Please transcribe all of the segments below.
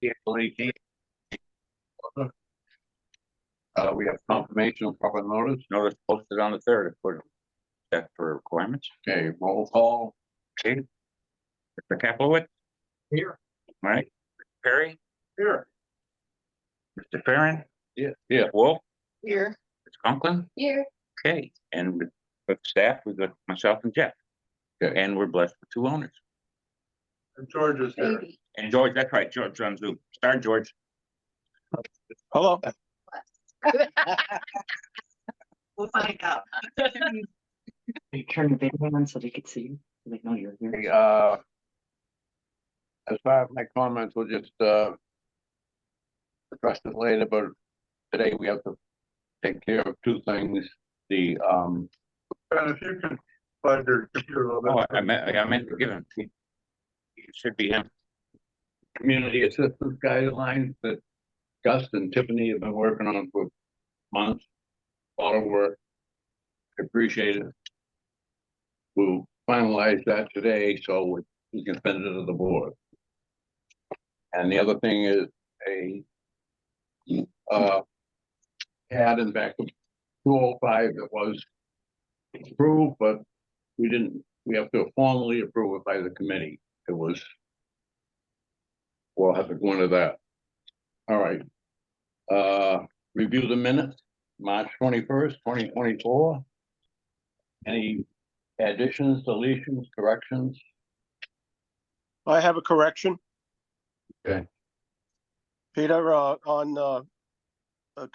April 18th. We have confirmation of proper notice. Notice posted on the 3rd for that for requirements. Okay, roll call. Okay. Mr. Kaplowitz? Here. All right. Perry? Here. Mr. Farron? Yeah. Yeah. Wolf? Here. Ms. Conklin? Here. Okay, and with staff, we've got myself and Jeff. Okay. And we're blessed with 2 owners. And George is here. Baby. And George, that's right, George on Zoom. Start, George. Hello. We'll find out. You turn the video on so they could see you. They know you're here. Okay, as far as my comments, we'll just address it later, but today we have to take care of 2 things. The and if you can find your computer. Oh, I meant to give him. It should be him. Community assistance guidelines that Gus and Tiffany have been working on for months. A lot of work. I appreciate it. We'll finalize that today so we can send it to the board. And the other thing is had in back of 205 that was approved, but we have to formally approve it by the committee. It was, we'll have to go into that. All right. Review the minutes, March 21st, 2024. Any additions, deletions, corrections? I have a correction. Okay. Peter, on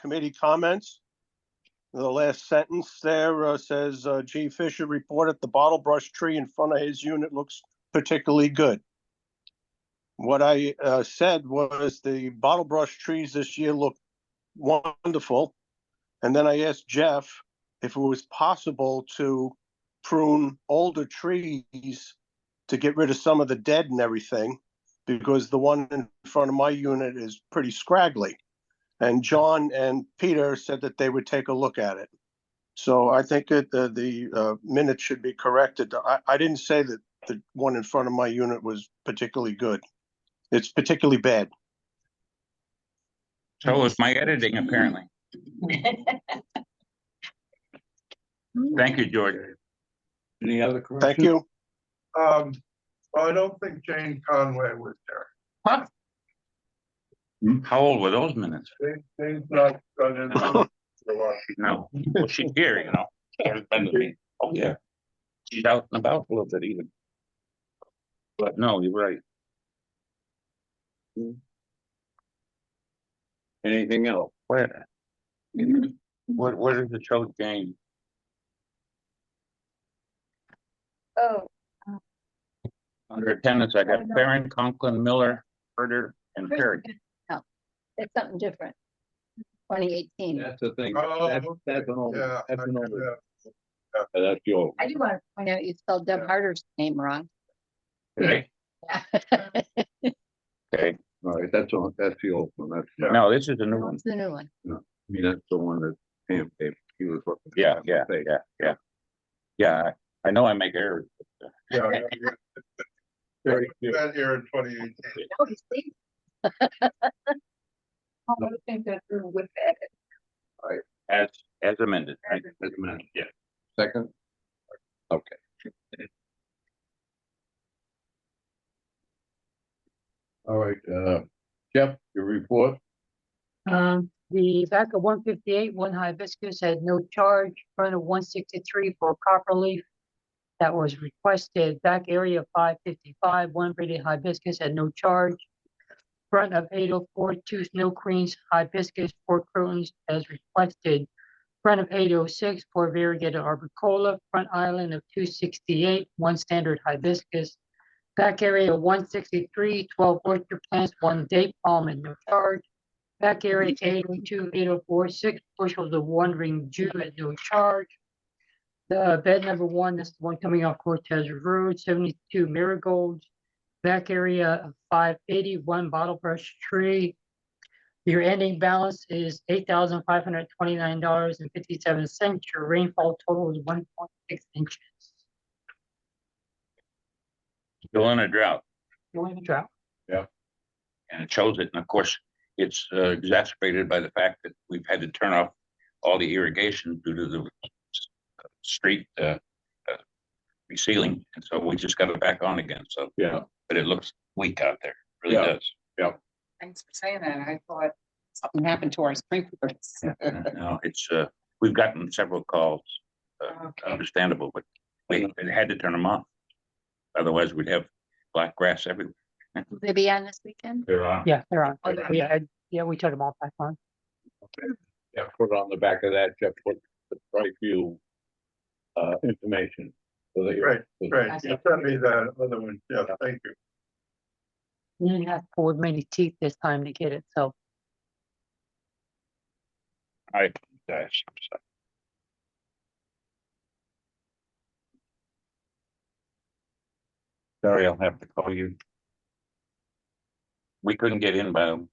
committee comments, the last sentence there says, G. Fisher reported the bottle brush tree in front of his unit looks particularly good. What I said was the bottle brush trees this year look wonderful. And then I asked Jeff if it was possible to prune older trees to get rid of some of the dead and everything, because the one in front of my unit is pretty scraggly. And John and Peter said that they would take a look at it. So I think that the minutes should be corrected. I didn't say that the one in front of my unit was particularly good. It's particularly bad. So was my editing, apparently. Thank you, George. Any other corrections? Thank you. Well, I don't think Jane Conway was there. Huh? How old were those minutes? Jane's not done in a while. No, well, she's here, you know. She hasn't been to me. Oh, yeah. She's out and about a little bit even. But no, you're right. Anything else? Where does it show Jane? Oh, Under attendance, I got Farron, Conklin, Miller, Herder, and Perry. no, it's something different. 2018. That's the thing. Oh, That's an old, Yeah. that's an old, Yeah. that's the old. I do want to point out you spelled Deb Harder's name wrong. Okay, Yeah. okay. All right, that's the old one. That's, Yeah. No, this is a new one. What's the new one? I mean, that's the one that Pam gave. He was looking. Yeah. Yeah, I know I make errors. Yeah. Very good. Been here in 2018. No, you see? I think that's with edit. As amended, right? That's a minute. Yeah. Second? Okay. All right, Jeff, your report? The back of 158, one hibiscus had no charge, front of 163 for copper leaf that was requested. Back area 555, one braided hibiscus had no charge. Front of 804, 2 snow queens hibiscus, 4 curtains as requested. Front of 806, 4 variegated arbicola. Front island of 268, 1 standard hibiscus. Back area 163, 12 orchard plants, 1 date palm and no charge. Back area 802, 804, 6 bushels of wandering Jew at no charge. The bed number 1, that's the one coming off Cortez Road, 72 marigolds. Back area of 581 bottle brush tree. Your ending balance is $8,529.57. Your rainfall total is 1.6 inches. Still in a drought. You're in a drought. And it shows it, and of course, it's exacerbated by the fact that we've had to turn off all the irrigation due to the street resealing, and so we just got it back on again, so, Yeah, but it looks weak out there, really Yeah. does. Thanks for saying that. I thought something happened to our sprinklers. No, it's, we've gotten several calls, Okay. understandable, but we had to turn them off. Otherwise, we'd have black grass everywhere. Will they be on this weekend? They're on. Yeah, they're on. Okay. Yeah, we took them all back on. yeah, put on the back of that, Jeff, put the right view information. So that Right, you're- right, you sent me that other one, yeah, thank you. You didn't have to pull as many teeth this time to get it, so. I, sorry, I'll have to call you. We couldn't get in by them.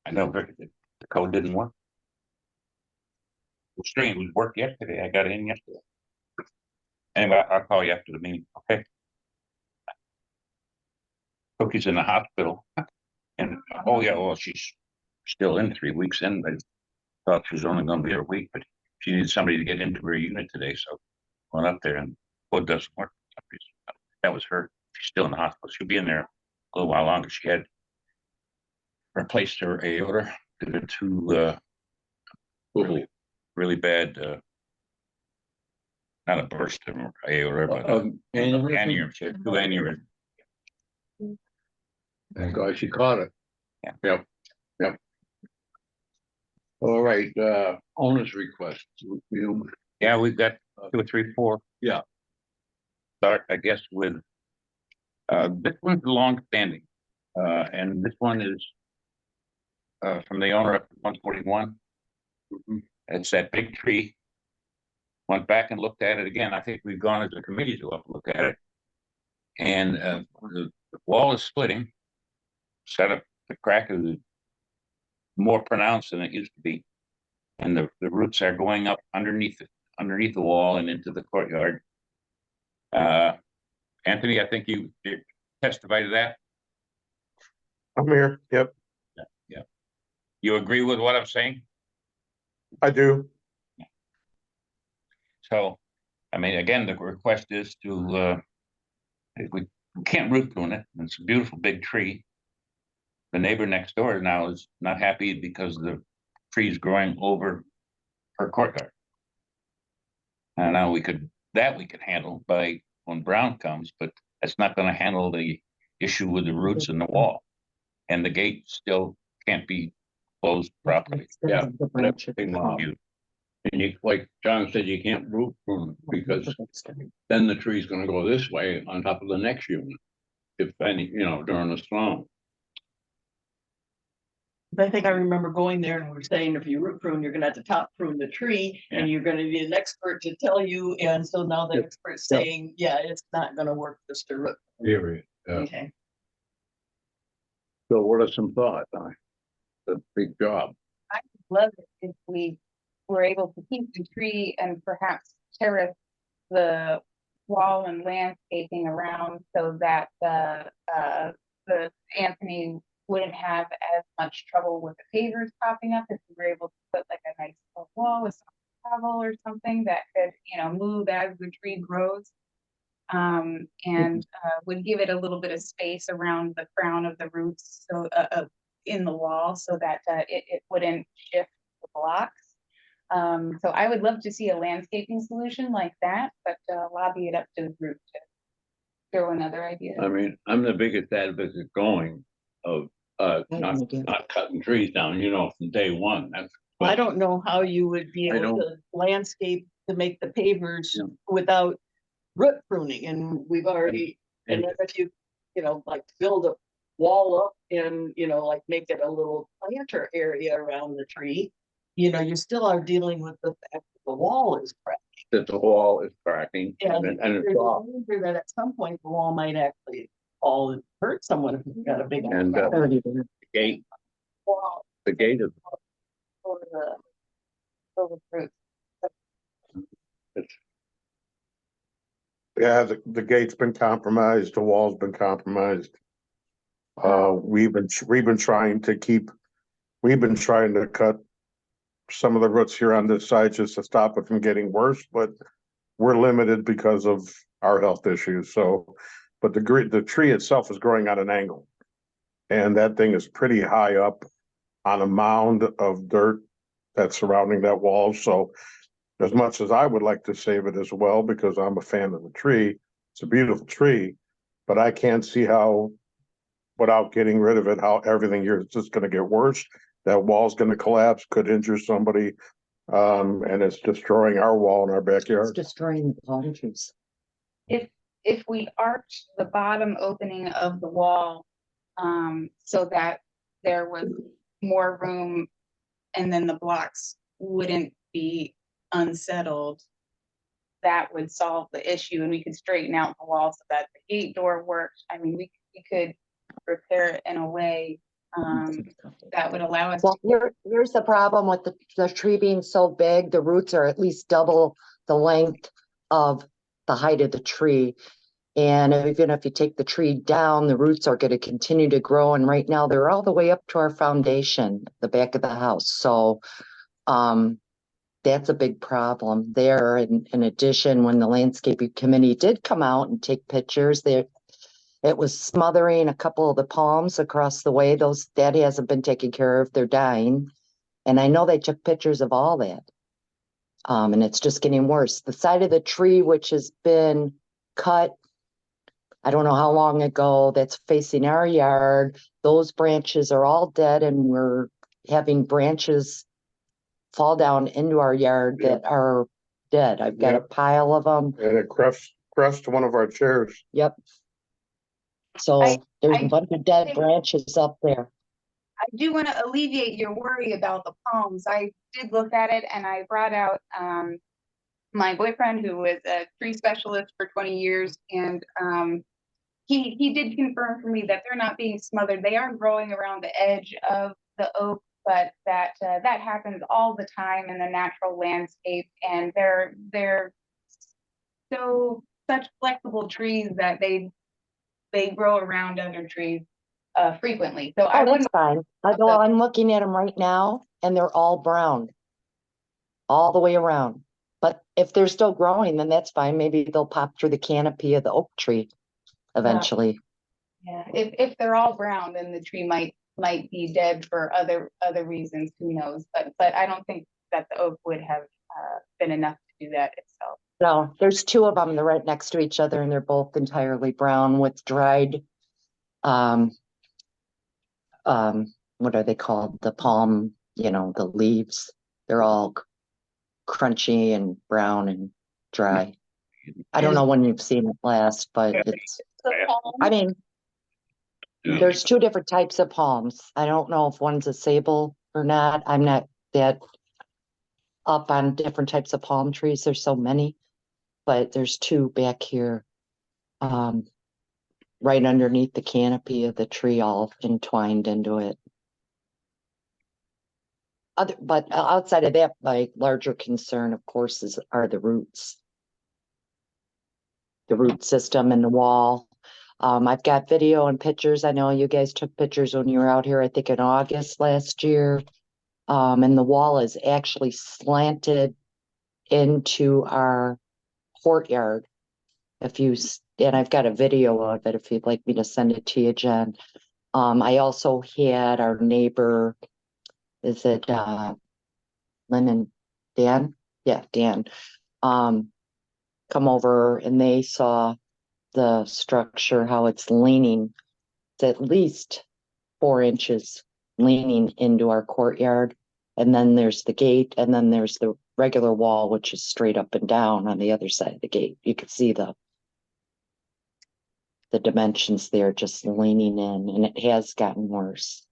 I know the code didn't work. It's strange, it worked yesterday. I got in yesterday. Anyway, I'll call you after the meeting, okay? Cookie's in the hospital. And, oh yeah, well, she's still in 3 weeks in, but thought she was only gonna be a week, but she needs somebody to get into her unit today, so went up there and code doesn't work. For some reason. That was her. She's still in the hospital. She'll be in there a little while longer. She had replaced her aorta due to two really bad not a burst of aorta, but aneurysm? aneurysm, she had two aneurysms. Thank God she caught it. Yeah. Yep. All right, owner's request. You, Yeah, we've got 2 or 3, 4. Yeah. Start, I guess, with this one's long standing. And this one is from the owner of 141. It's that big tree. Went back and looked at it again. I think we've gone as a committee to up look at it. And the wall is splitting. Set up, the crack is more pronounced than it used to be. And the roots are going up underneath the wall and into the courtyard. Anthony, I think you testified to that. I'm here. Yep, You agree with what I'm saying? I do. So, I mean, again, the request is to, if we can't root prune it, it's a beautiful big tree. The neighbor next door now is not happy because the tree's growing over her courtyard. And now we could handle by when Brown comes, but that's not gonna handle the issue with the roots in the wall. And the gate still can't be closed properly. yeah, that's You- and you, like John said, you can't root prune it because then the tree's gonna go this way on top of the next unit. If any, during a storm. I think I remember going there and we're saying if you root prune, you're gonna have to top prune the tree and you're gonna need an expert to tell you. And so now the Yep. expert's Yep. saying, yeah, it's not gonna work just to root. Period. Okay. So what are some thoughts? The big job. Love it if we were able to keep the tree and perhaps terrace the wall and landscaping around so that the Anthony wouldn't have as much trouble with the pavers popping up if we were able to put like a nice little wall with some gravel or something that could, move as the tree grows. And would give it a little bit of space around the crown of the roots, so in the wall, so that it wouldn't shift the blocks. So I would love to see a landscaping solution like that, but lobby it up to the group to throw another idea. I mean, I'm the biggest advocate going of not cutting trees down, from day one. That's. I don't know how you would be I able to landscape to make the pavers without root pruning, and we've already, and then if you, like build a wall up and, like make it a little planter area around the tree, you still are dealing with the fact that the wall is cracked. That the wall is cracking And and there's it's a off. danger that at some point the wall might actually fall and hurt someone if you've got a big. And, the gate, wall the gate is, Over the roots. Yeah, the gate's been compromised, the wall's been compromised. We've been trying to cut some of the roots here on this side just to stop it from getting worse, but we're limited because of our health issues, so, but the tree itself is growing at an angle. And that thing is pretty high up on a mound of dirt that's surrounding that wall, so as much as I would like to save it as well, because I'm a fan of the tree, it's a beautiful tree, but I can't see how, without getting rid of it, how everything here is just gonna get worse. That wall's gonna collapse, could injure somebody, and it's destroying our wall in our It's backyard. destroying the palm trees. If we arch the bottom opening of the wall, so that there was more room and then the blocks wouldn't be unsettled, that would solve the issue and we could straighten out the wall so that the gate door worked. I mean, we could repair it in a way, that would allow us. Well, here's the problem with the tree being so big, the roots are at least double the length of the height of the tree. And even if you take the tree down, the roots are going to continue to grow. And right now they're all the way up to our foundation, the back of the house. So, that's a big problem there. And in addition, when the landscaping committee did come out and take pictures, it was smothering a couple of the palms across the way. That hasn't been taken care of. They're dying. And I know they took pictures of all that. And it's just getting worse. The side of the tree, which has been cut, I don't know how long ago, that's facing our yard. Those branches are all dead and we're having branches fall down into our yard that are dead. I've got a pile of them. And it crushed one of our chairs. Yep. So there's I a bunch of dead think- branches up there. I do want to alleviate your worry about the palms. I did look at it and I brought out my boyfriend, who was a tree specialist for 20 years, and he did confirm for me that they're not being smothered. They are growing around the edge of the oak, but that happens all the time in the natural landscape, and they're such flexible trees that they grow around other trees frequently. So I Oh, that's wouldn't. fine. Well, I'm looking at them right now and they're all brown. All the way around. But if they're still growing, then that's fine. Maybe they'll pop through the canopy of the oak tree eventually. Yeah, if they're all brown, then the tree might be dead for other reasons. Who knows? But I don't think that the oak would have been enough to do that itself. No, there's two of them. They're right next to each other and they're both entirely brown with dried, what are they called? The palm, the leaves. They're all crunchy and brown and dry. I don't know when you've seen it last, but it's, I mean, there's two different types of palms. I don't know if one's a sable or not. I'm not that up on different types of palm trees. There's so many, but there's two back here, right underneath the canopy of the tree, all entwined into it. But outside of that, my larger concern, of course, are the roots. The root system in the wall. I've got video and pictures. I know you guys took pictures when you were out here, I think in August last year. And the wall is actually slanted into our courtyard. And I've got a video of it if you'd like me to send it to you, Jen. I also had our neighbor, is it Lynn and Dan? Yeah, Dan. Come over and they saw the structure, how it's leaning. It's at least 4 inches leaning into our courtyard. And then there's the gate, and then there's the regular wall, which is straight up and down on the other side of the gate. You can see the dimensions there just leaning in, and it has gotten worse.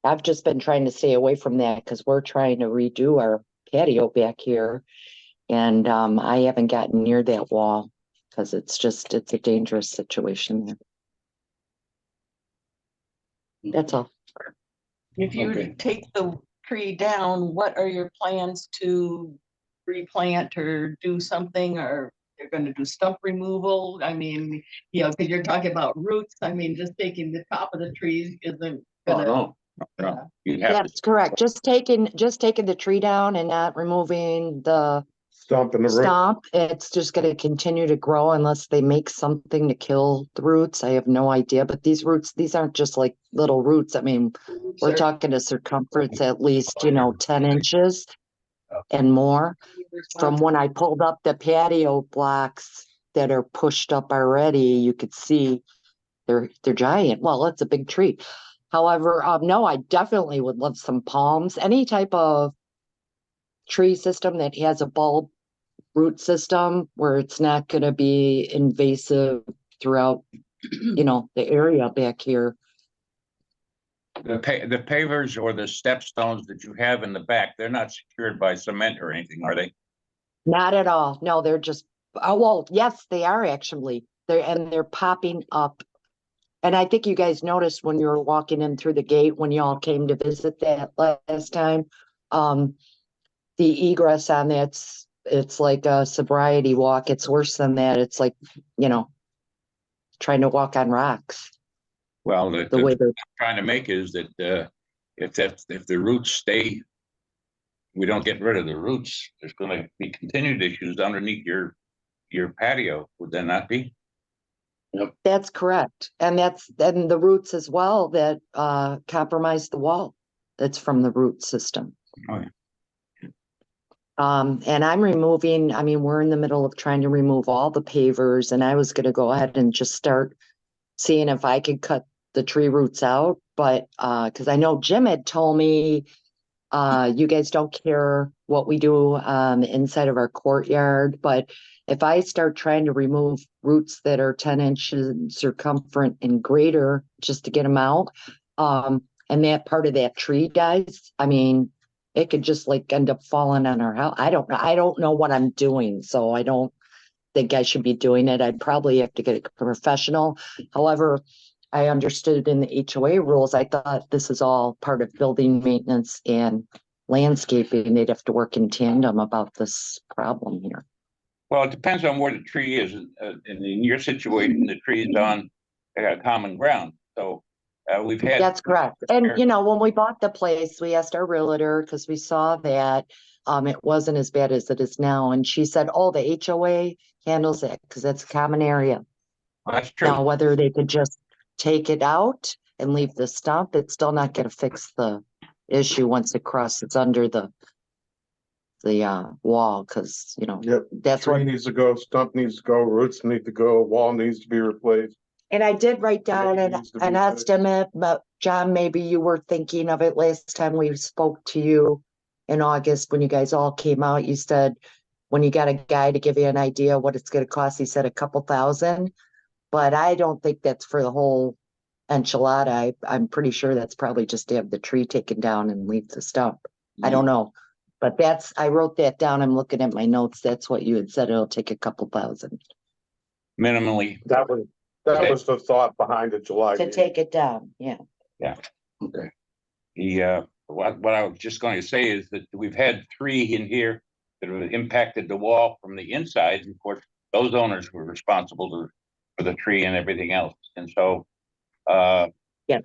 I've just been trying to stay away from that because we're trying to redo our patio back here. And I haven't gotten near that wall because it's a dangerous situation there. That's all. If you were to take the tree down, what are your plans to replant or do something, or they're gonna do stump removal. I mean, you know, because you're talking about roots. I mean, just taking the top of the trees isn't Oh, gonna. no, no, you have to, That's correct. Just taking the tree down and not removing the Stump in the root. stump. It's just gonna continue to grow unless they make something to kill the roots. I have no idea, but these roots, these aren't just like little roots. I mean, we're talking a circumference at least, 10 inches and more. From when I pulled up the patio blocks that are pushed up already, you could see they're giant. Well, it's a big tree. However, no, I definitely would love some palms, any type of tree system that has a bulb root system where it's not going to be invasive throughout, the area back here. the pavers or the stepstones that you have in the back, they're not secured by cement or anything, are they? Not at all. No, they're just, well, yes, they are actually. They're popping up. And I think you guys noticed when you were walking in through the gate, when y'all came to visit that last time, the egress on that's, it's like a sobriety walk. It's worse than that. It's like, trying to walk on rocks. Well, The the way I'm trying to make is that, if the roots stay, we don't get rid of the roots, there's gonna be continued issues underneath your patio, would there not be? that's correct. And then the roots as well that compromise the wall. That's from the root system. Oh, yeah. And I'm removing, I mean, we're in the middle of trying to remove all the pavers, and I was gonna go ahead and just start seeing if I could cut the tree roots out, but because I know Jim had told me you guys don't care what we do on the inside of our courtyard, but if I start trying to remove roots that are 10 inches circumference and greater just to get them out, and that part of that tree dies, I mean, it could just like end up falling on our house. I don't know what I'm doing, so I don't think I should be doing it. I'd probably have to get a professional. However, I understood in the HOA rules, I thought this is all part of building maintenance and landscaping. They'd have to work in tandem about this problem here. Well, it depends on where the tree is, and in your situation, the tree is on common ground, so we've had. That's correct. And when we bought the place, we asked our realtor because we saw that it wasn't as bad as it is now. And she said, oh, the HOA handles it because it's a common area. That's true. Now, whether they could just take it out and leave the stump, it's still not going to fix the issue once it crosses under the wall, because Yep. that's Tree what. needs to go, stump needs to go, roots need to go, wall needs to be replaced. And I did write down Maybe it needs to be an fixed. estimate, but John, maybe you were thinking of it last time we spoke to you in August when you guys all came out. You said when you got a guy to give you an idea what it's going to cost, he said a couple thousand. But I don't think that's for the whole enchilada. I'm pretty sure that's probably just to have the tree taken down and leave the stump. I don't know. But I wrote that down. I'm looking at my notes. That's what you had said. It'll take a couple thousand Minimally. That was the thought behind the July. to take it down. Yeah. Okay. What I was just going to say is that we've had 3 in here that have impacted the wall from the inside. And of course, those owners were responsible for the tree and everything else. And so, Yes.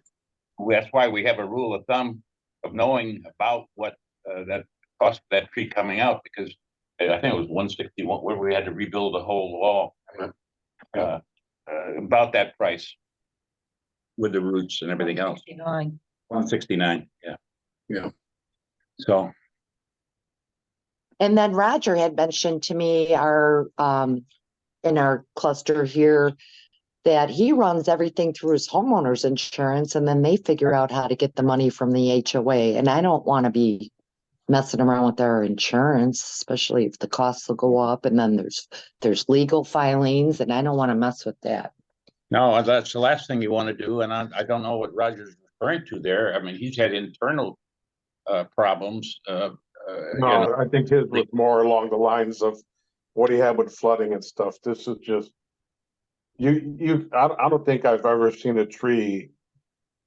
That's why we have a rule of thumb of knowing about what that cost of that tree coming out, because I think it was 161 where we had to rebuild the whole wall. About that price with the roots and everything else. 169, yeah. So. And then Roger had mentioned to me in our cluster here that he runs everything through his homeowner's insurance, and then they figure out how to get the money from the HOA. And I don't want to be messing around with our insurance, especially if the costs will go up, and then there's legal filings, and I don't want to mess with that. No, that's the last thing you want to do, and I don't know what Roger's referring to there. I mean, he's had internal problems. No, I think his was more along the lines of what he had with flooding and stuff. This is just I don't think I've ever seen a tree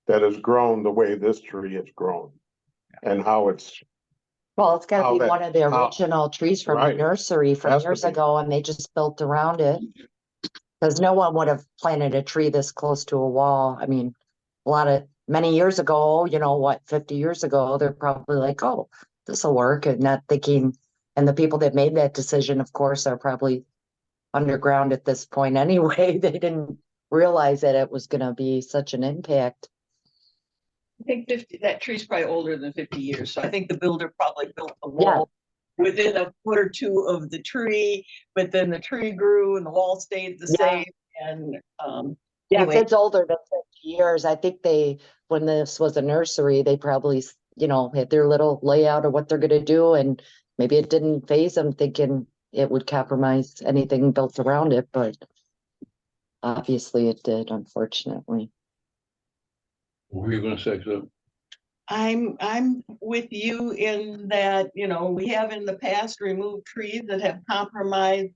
that has grown the way this tree has grown, and how it's Well, it's gotta How be that- one of the how- original trees from the right. nursery from Has to years be. ago and they just built around it. Cause no one would have planted a tree this close to a wall. I mean, many years ago, you know, what, 50 years ago, they're probably like, oh, this'll work and not thinking. And the people that made that decision, of course, are probably underground at this point anyway. They didn't realize that it was gonna be such an impact. I think 50, that tree's probably older than 50 years, so I think the builder probably built a Yeah. wall within a foot or two of the tree, but then the tree grew and the wall stayed the Yeah. same, and, Yeah, if anyway. it's older than 50 years, I think when this was a nursery, they probably, you know, had their little layout of what they're gonna do, and maybe it didn't phase them thinking it would compromise anything built around it, but obviously it did, unfortunately. What were you gonna say, so? I'm with you in that, you know, we have in the past removed trees that have compromised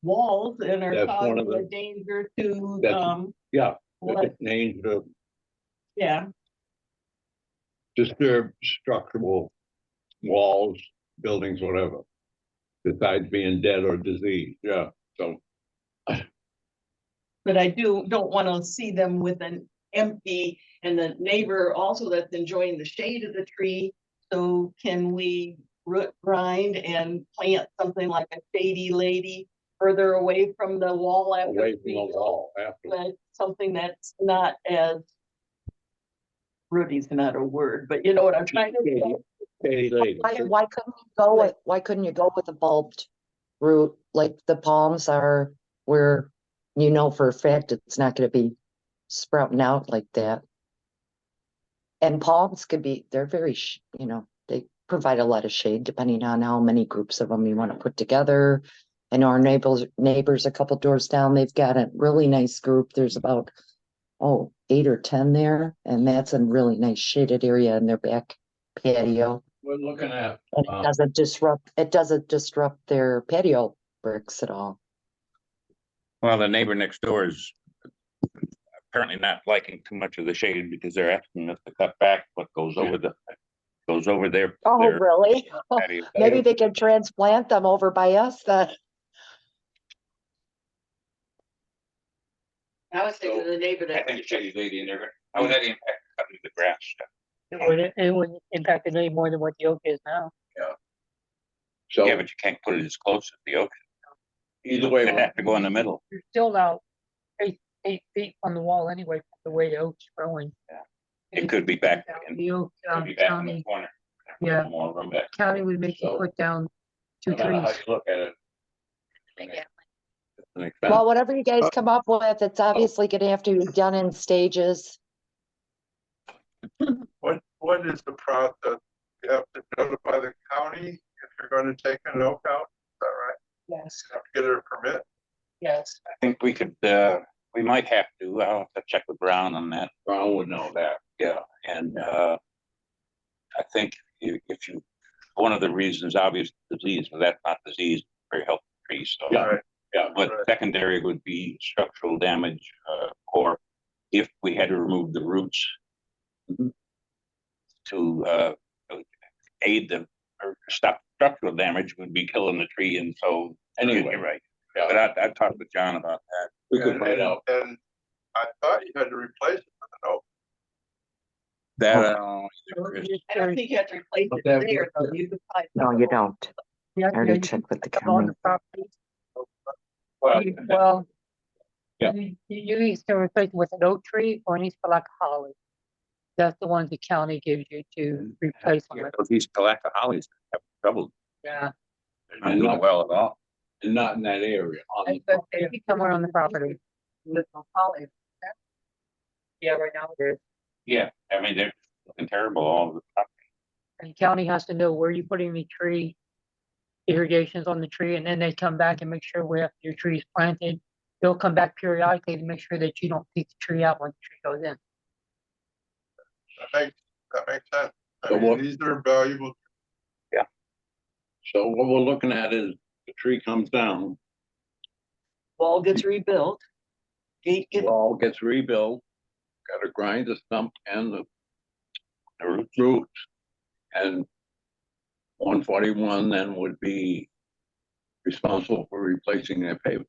walls and are That's one of causing a the- danger to, That's- Yeah, what, names the yeah, disturbed structural walls, buildings, whatever. Besides being dead or diseased, yeah, so. but I don't want to see them with an empty and the neighbor also that's enjoying the shade of the tree. So can we root grind and plant something like a shady lady further away from the wall after? Away from the rebuild? wall after. But something that's not as, rooty's not a word, but you know what I'm trying to say. Shady lady. Why couldn't you go with a bulbed root like the palms are, where you know for a fact it's not gonna be sprouting out like that? And palms could be, they're very, you know, they provide a lot of shade depending on how many groups of them you want to put together. I know our neighbors a couple doors down, they've got a really nice group. There's about, 8 or 10 there, and that's a really nice shaded area in their back patio. We're looking at, And it doesn't disrupt their patio bricks at all. Well, the neighbor next door is apparently not liking too much of the shade because they're asking us to cut back what goes over their. Oh, their really? patio. Maybe they can transplant them over by us then. I was thinking of the neighbor I that. think shady lady in there, how would that impact cutting the grass? It wouldn't impact it any more than what the oak is now. so Yeah, but you can't put it as close as the oak. either way, It'd have to go in the middle. You're still out 8 feet from the wall anyway, from the way the oak's growing. It could be back in, The oak, could be back in the county, corner. Yeah. More room back. county would make you So- put down 2 no matter how trees. you look at it. It makes sense. Well, whatever you guys come up with, it's obviously gonna have to be done in stages. What is the process? You have to notify the county if you're gonna take an oak out, is that right? Yes, You have to get a permit? yes. I think we could, we might have to, I'll have to check with Brown on that. Brown would know that. Yeah, and, I think if you, one of the reasons, obvious disease, but that's not disease, very healthy tree, so. Yeah. Right. Yeah, But Right. secondary would be structural damage, or if we had to remove the roots to, aid the, or stop structural damage would be killing the tree, and so, Anyway. you're right. Yeah. But I talked with John about that. we could find out. And I thought you had to replace it with an oak. That, I don't think you have to replace But it that- there, though. You could probably. No, you don't. Yeah, I already you checked with the can on county. the property. Well, Well. Yeah. You either replace it with an oak tree or it needs to like a holly. That's the ones the county gives you to replace them with. these Calaca hollies have trouble, Yeah. they're not doing well at all. and not in that area. On But if you somewhere on the property. With a holly. Yeah, right now it is. Yeah, I mean, they're looking terrible all the time. And the county has to know where you're putting the tree, irrigations on the tree, and then they come back and make sure where your tree is planted. They'll come back periodically to make sure that you don't take the tree out when the tree goes in. That makes sense. I So mean, what- these are valuable. So what we're looking at is the tree comes down, Wall gets rebuilt. Gate gets, wall gets rebuilt, gotta grind the stump and the roots. And 141 then would be responsible for replacing their pavement.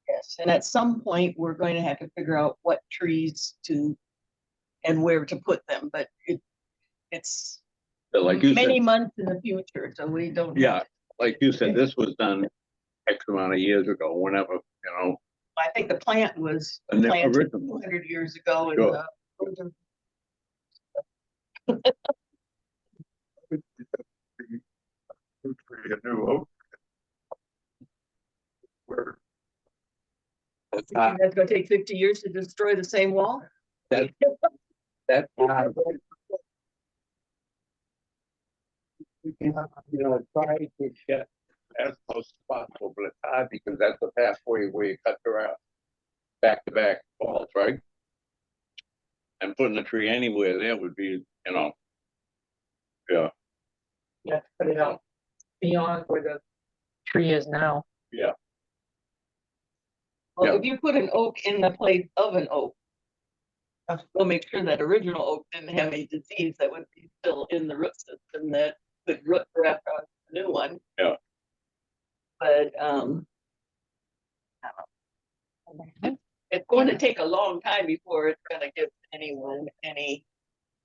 Yes, and at some point, we're going to have to figure out what trees to and where to put them, but it's But like you many said, months in the future, so we don't. yeah, like you said, this was done X amount of years ago, whenever, you know. I think the plant was And the planted original. 200 years ago and Sure. A new oak. Where that's gonna take 50 years to destroy the same wall. That, you know, try to get as close as possible, but it's hard because that's the pathway where you cut around back to back walls, right? And putting a tree anywhere there would be, you know. Yeah, Yeah, put it out beyond where the tree is now. yeah, Well, Yeah. if you put an oak in the place of an oak, we'll make sure that original oak didn't have any disease that would be still in the root system that could root graft on a new one. Yeah. But, I don't know. It's going to take a long time before it's gonna give anyone any,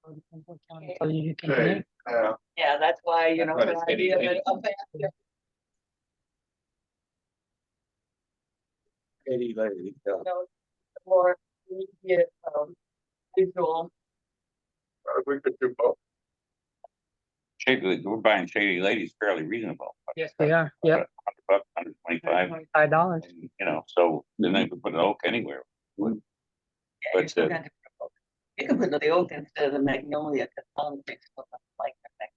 So you can say, make, yeah, that's why, you know, That's the why it's idea of getting a basket. Or immediate, visual. we could do both. Shady, we're buying Shady Ladies fairly reasonable. yes, they are, yep, $100, $125, $25. and, you know, so then they could put an oak anywhere. Yeah, you're But, still gonna have to put oak. You can put the oak instead of the magnolia, because politics look like that.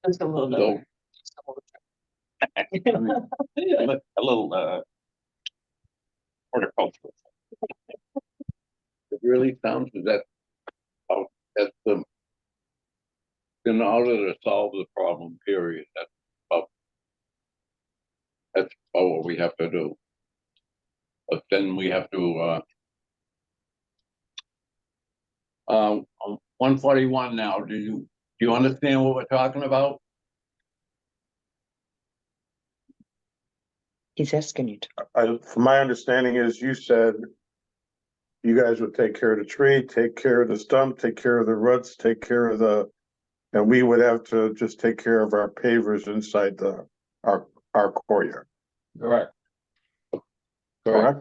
Just a little. So- A little, horticultural. it really sounds as that, oh, that's the, in order to solve the problem, period, that's about what we have to do. But then we have to, on 141 now, do you understand what we're talking about? He's asking you to. From my understanding is you said you guys would take care of the tree, take care of the stump, take care of the roots, take care of and we would have to just take care of our pavers inside our courtyard. Correct. Correct?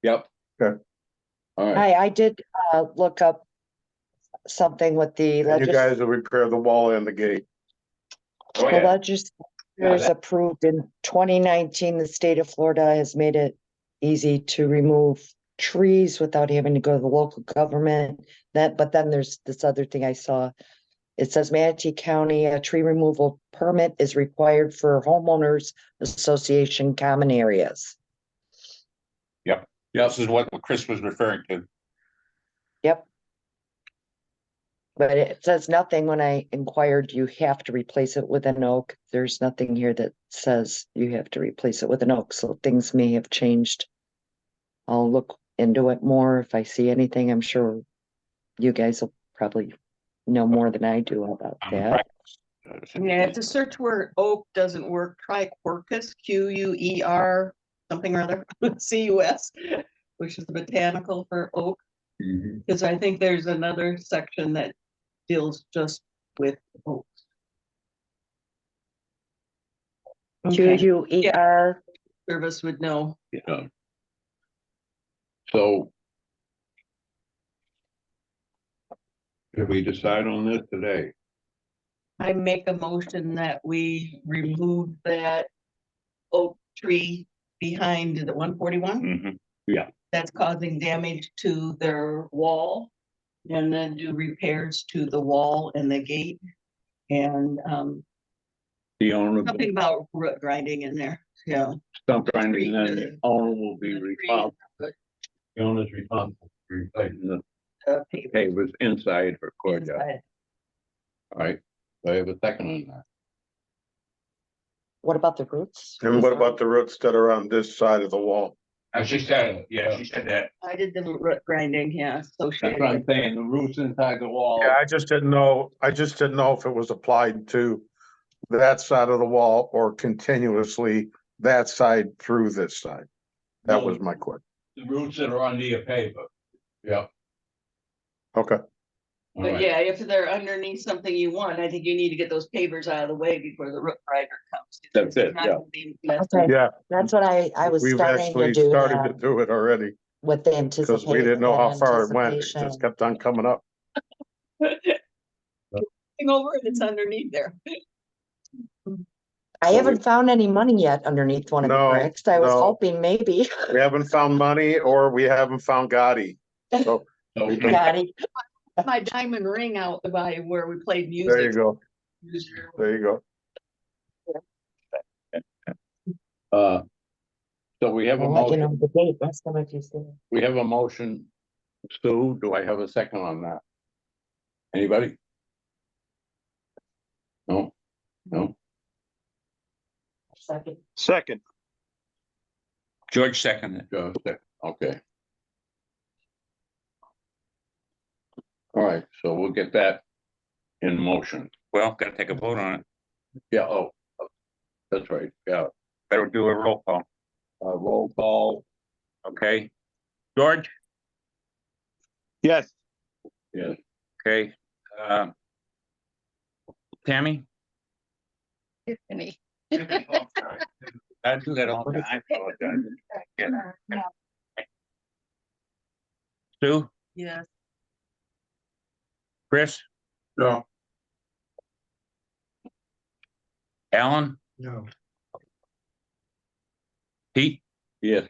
Yep. Okay. All right, I did, look up something with the And you guys will repair the wall and the gate. Oh, The yeah. legislators approved in 2019, the state of Florida has made it easy to remove trees without having to go to the local government. But then there's this other thing I saw. It says Manatee County, a tree removal permit is required for homeowners association common areas. This is what Chris was referring to. Yep. But it says nothing when I inquired, you have to replace it with an oak. There's nothing here that says you have to replace it with an oak, so things may have changed. I'll look into it more if I see anything. I'm sure you guys will probably know more than I do about that. Yeah, if the search word oak doesn't work, try Quercus, Quer, something or other, CUS, which is botanical for oak. Mhm. Because I think there's another section that deals just with oaks. Okay, QUER. service would know. Yeah. So. Did we decide on this today? I make a motion that we remove that oak tree behind the 141. Mhm. That's causing damage to their wall. And then do repairs to the wall and the gate. And The owner, something about root grinding in there, yeah. stump grinding, then the owner will be responsible, the owner's responsible for replacing the pavers inside her courtyard, all right? Do I have a second on that? What about the roots? And what about the roots that are on this side of the wall? She said, it. Yeah, she said that. I did the root grinding, yeah, That's what associated. I'm saying, the roots inside the wall. Yeah, I just didn't know if it was applied to that side of the wall or continuously that side through this side. That was my question. The roots that are under your paper. Yep. Okay, All But right. yeah, if they're underneath something you want, I think you need to get those pavers out of the way before the root grinder comes. That's it, It's not yeah. gonna be messy. Okay, yeah, that's what I was we've starting to actually do started to that do it already with the because we didn't know how far it went. It just anticipation. kept on coming up. Thing over and it's underneath there. I haven't found any money yet underneath one of the No, bricks. I was no. hoping maybe. We haven't found money or we haven't found Gotti. So So, Got it. My diamond ring out by where we played music. there you go. There you go. so we have a I'll let you know motion, the date. That's what you said. we have a motion. Sue, do I have a second on that? Anybody? No, no, Second. Second, George seconded. okay. All right, so we'll get that in motion. Well, gotta take a vote on it. Yeah, oh, that's right, yeah, Better do a roll call, roll call, okay? George, yes, yes, okay, Tammy? Tiffany. I do that all the time. I apologize. Yeah. Sue, Yes. Chris, No. Alan, No. Pete, yes,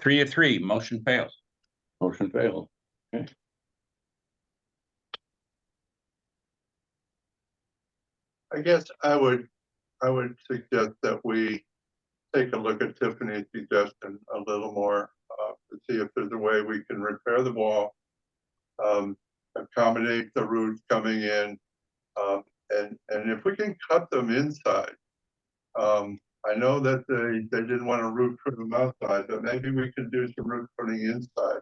3 of 3, motion fails. motion failed. I guess I would suggest that we take a look at Tiffany's suggestion a little more, to see if there's a way we can repair the wall. Accommodate the roots coming in, and if we can cut them inside. I know that they didn't want to root prune them outside, but maybe we can do some root pruning inside.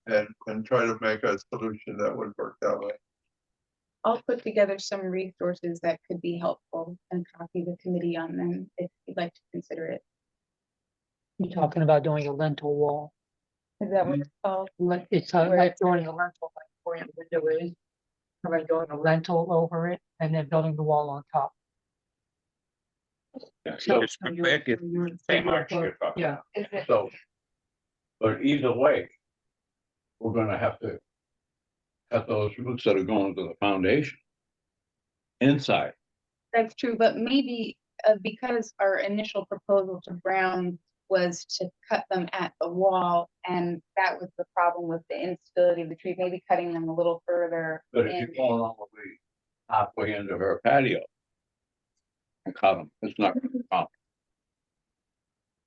And try to make a solution that would work that way. I'll put together some resources that could be helpful and copy the committee on them if you'd like to consider it. You're talking about doing a lentil wall. Is that what it's called? It's Where like it's- doing a lentil like where the window is. Or like doing a lentil over it and then building the wall on top. So- It's quick, it's same arch you're talking Yeah. Is it? So, but either way, we're gonna have to cut those roots that are going to the foundation inside. That's true, but maybe because our initial proposal to Brown was to cut them at the wall, and that was the problem with the instability of the tree, maybe cutting them a little further But if you're in. going all the way halfway into her patio and cut them, it's not gonna count.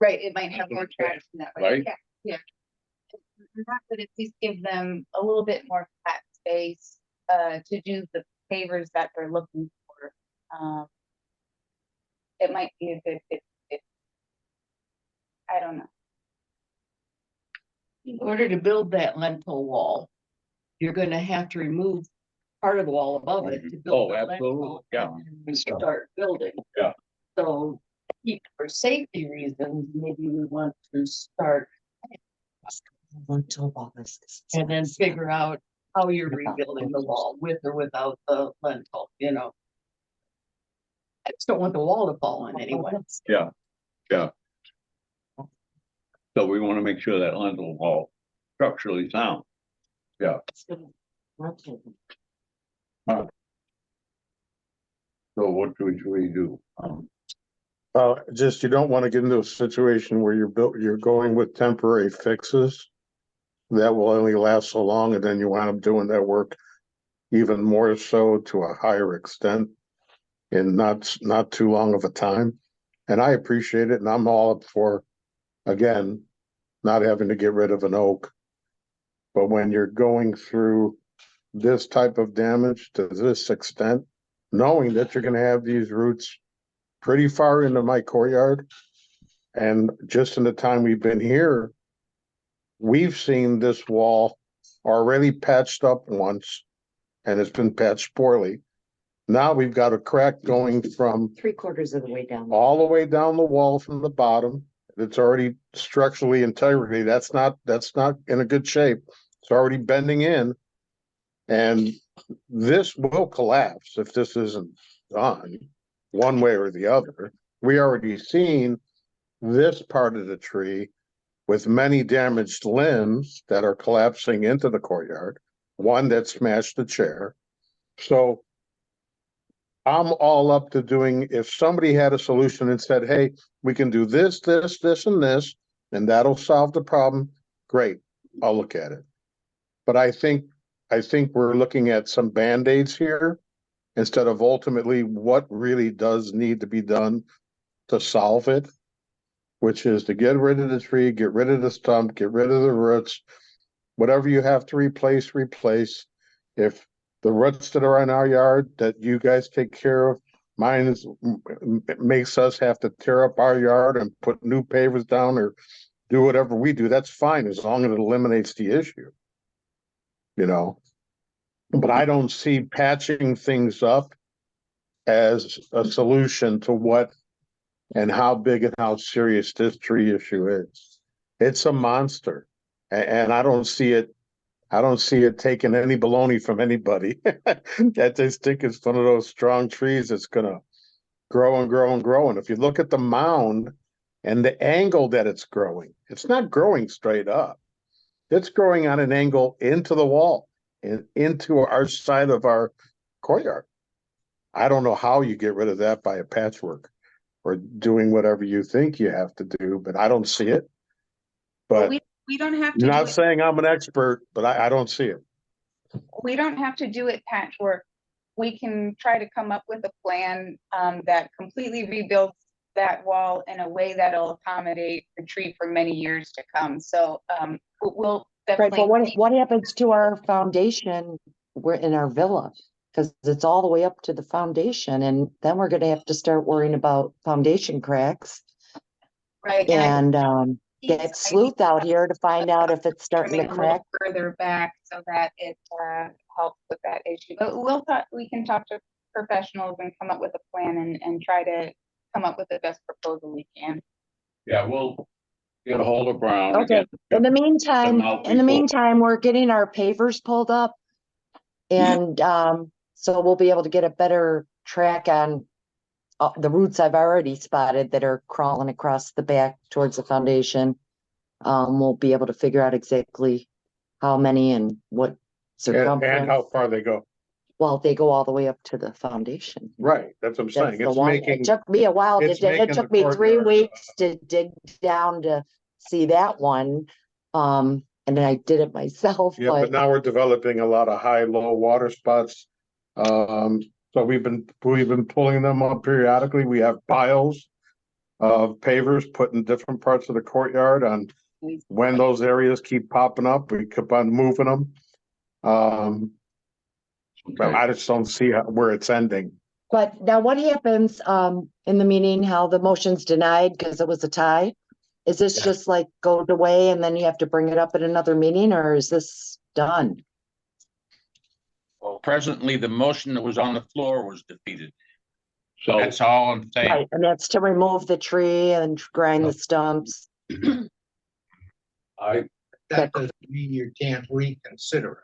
Right, it might have more traction that way. Right? Yeah, yeah. That would at least give them a little bit more flat space to do the favors that they're looking for. It might be a good fit. I don't know. In order to build that lentil wall, you're gonna have to remove part of the wall above it to build. Oh, the lentil, absolutely, yeah. and then start building. Yeah. So, for safety reasons, maybe we want to start Lentil wall is- and then figure out how you're rebuilding the wall with or without the lentil, you know. I just don't want the wall to fall in anyway. Yeah, yeah. So we wanna make sure that lentil wall structurally sound. Yeah, so what should we do? Just you don't want to get into a situation where you're going with temporary fixes. That will only last so long and then you wind up doing that work even more so to a higher extent in not too long of a time. And I appreciate it and I'm all up for, again, not having to get rid of an oak. But when you're going through this type of damage to this extent, knowing that you're gonna have these roots pretty far into my courtyard. And just in the time we've been here, we've seen this wall already patched up once, and it's been patched poorly. Now we've got a crack going from 3/4 of the way down. all the way down the wall from the bottom. It's already structurally integrity. That's not in a good shape. It's already bending in. And this will collapse if this isn't done one way or the other. We already seen this part of the tree with many damaged limbs that are collapsing into the courtyard, one that smashed the chair. So I'm all up to doing, if somebody had a solution and said, hey, we can do this, this, this, and this, and that'll solve the problem, great, I'll look at it. But I think we're looking at some Band-Aids here instead of ultimately what really does need to be done to solve it, which is to get rid of the tree, get rid of the stump, get rid of the roots, whatever you have to replace, replace. If the roots that are in our yard that you guys take care of, mine is, makes us have to tear up our yard and put new pavers down or do whatever we do, that's fine, as long as it eliminates the issue. You know, but I don't see patching things up as a solution to what and how big and how serious this tree issue is. It's a monster. And I don't see it taking any baloney from anybody. That they think it's one of those strong trees that's gonna grow and grow and grow. And if you look at the mound and the angle that it's not growing straight up. It's growing on an angle into the wall and into our side of our courtyard. I don't know how you get rid of that by a patchwork or doing whatever you think you have to do, but I don't see it. But We don't have to. not saying I'm an expert, but I don't see it. We don't have to do it patchwork. We can try to come up with a plan that completely rebuilds that wall in a way that'll accommodate the tree for many years to come. So we'll Right, definitely. but what happens to our foundation? We're in our villa, because it's all the way up to the foundation, and then we're gonna have to start worrying about foundation cracks. Right. And get sleuth out here to find out if it's starting to trimming a crack. little further back so that it helps with that issue. But we can talk to professionals and come up with a plan and try to come up with the best proposal we can. Yeah, we'll get a hold of Brown. Okay, again. in the meantime, we're getting our pavers pulled up. And so we'll be able to get a better track on the roots I've already spotted that are crawling across the back towards the foundation. We'll be able to figure out exactly how many and what circumference. And how far they go. Well, they go all the way up to the foundation. Right, that's what I'm That's saying. the It's one. making, It took me a while to it's dig. It making took the me 3 courtyard, weeks to dig down to see that one. And then I did it myself, yeah, but but now we're developing a lot of high, low water spots. So we've been pulling them up periodically. We have piles of pavers put in different parts of the courtyard on when those areas keep popping up, we keep on moving them. But I just don't see where it's ending. But now what happens, in the meeting, how the motion's denied because it was a tie? Is this Yeah. just like goes away and then you have to bring it up at another meeting, or is this done? Well, presently, the motion that was on the floor was defeated. So That's all I'm saying. Right, and that's to remove the tree and grind the stumps. That doesn't mean you can't reconsider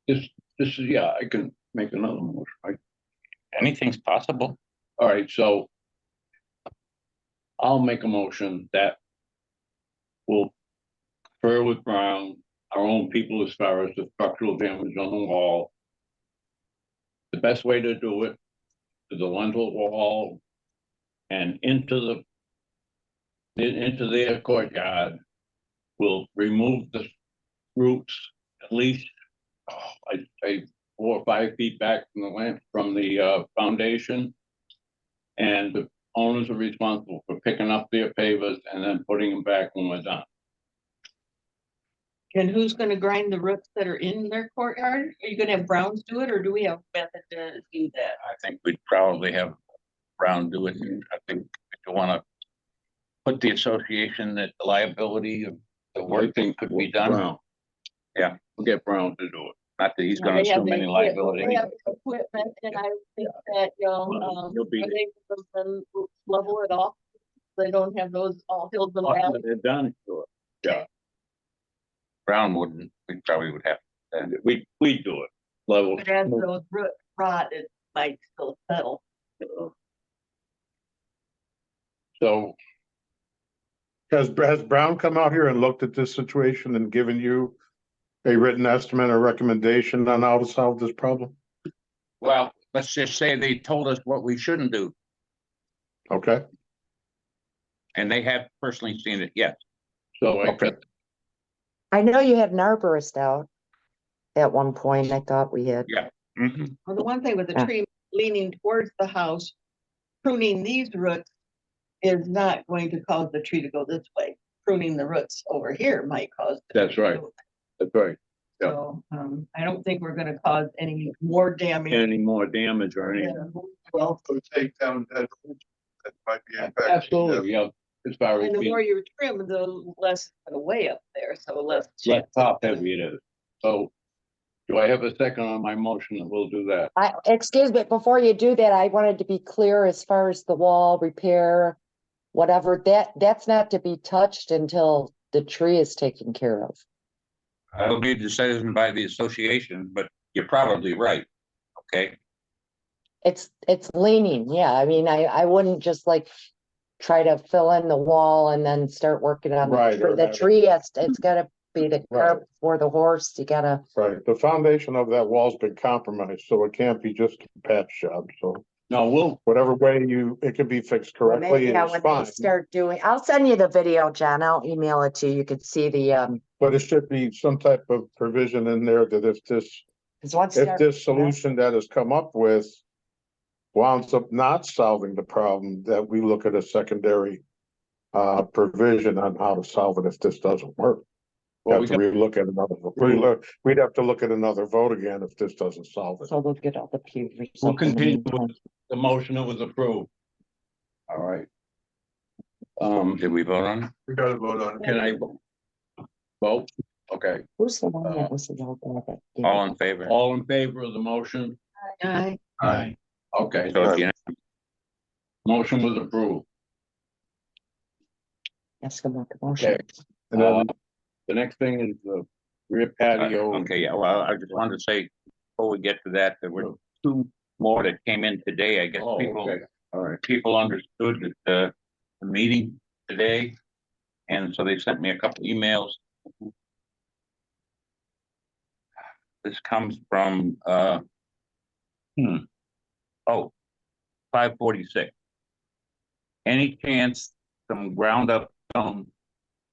it. this is, yeah, I can make another motion, right? Anything's possible. All right, so I'll make a motion that will confer with Brown, our own people, as far as the structural damage on the wall. The best way to do it is the lintel wall and into their courtyard. We'll remove the roots at least, I'd say 4 or 5 feet back from the foundation. And the owners are responsible for picking up their pavers and then putting them back when we're done. And who's gonna grind the roots that are in their courtyard? Are you gonna have Browns do it, or do we have a method to do that? I think we'd probably have Brown do it. I think if you wanna put the association that the liability of the work thing could be done, Brown. Yeah. We'll get Brown to do it. not that he's Well, gonna they have assume the any equip- liability. They have the equipment, and I think that, You'll be- are they gonna level it off? They don't have those all hills and Oh, valleys. they're done to it. Yeah, Brown wouldn't, we probably would have. we do it. Level. But as those roots rot, it might still settle. So Has Brown come out here and looked at this situation and given you a written estimate or recommendation on how to solve this problem? Well, let's just say they told us what we shouldn't do, Okay, and they have personally seen it, yes. So I Okay. got, I know you had an arborist out at one point. I thought we had. Mhm. Well, the one thing with the Yeah. tree leaning towards the house, pruning these roots is not going to cause the tree to go this way. Pruning the roots over here might cause. the That's tree to right. go. that's right. So, I don't think we're gonna cause any more damage. Any more damage or anything? Well, So take down that might be impacting. Absolutely, yeah, as far as and the more being you trim, the less it's gonna weigh up there, so less. less top heavy it is. So do I have a second on my motion that we'll do that? Excuse me, before you do that, I wanted to be clear as far as the wall repair, whatever, that's not to be touched until the tree is taken care of. That'll be a decision by the association, but you're probably right, okay? It's leaning, yeah. I mean, I wouldn't just like try to fill in the wall and then start working on Right, or the have it- tree. It's gotta be the Right. cart for the horse. You gotta, right. The foundation of that wall's been compromised, so it can't be just a patch job. So No, we'll, whatever way it can be fixed correctly, yeah, it's when fine. they start doing, I'll send you the video, John. I'll email it to you. You could see the, But it should be some type of provision in there that if cause once. if this solution that has come up with winds up not solving the problem, that we look at a secondary provision on how to solve it if this doesn't work. well, Have we to got, relook at another, we'd have to look at another vote again if this doesn't solve it. So we'll get all the pews. or we'll something in the continue meantime. with the motion that was approved. All right. Did we vote on it? We gotta vote on it. Can I vote? Okay, Who's the one that was the old guy that did All it? in favor? all in favor of the motion? Aye. Aye. Okay, So, yeah, motion was approved. Ask him about the motion. Okay. And then, The next thing is the rear patio. okay, yeah, well, I just wanted to say, before we get to that, there were two more that came in today, I guess Oh, people. okay, all right. People understood that the meeting today, and so they sent me a couple emails. This comes from, oh, 546. Any chance some ground up stone?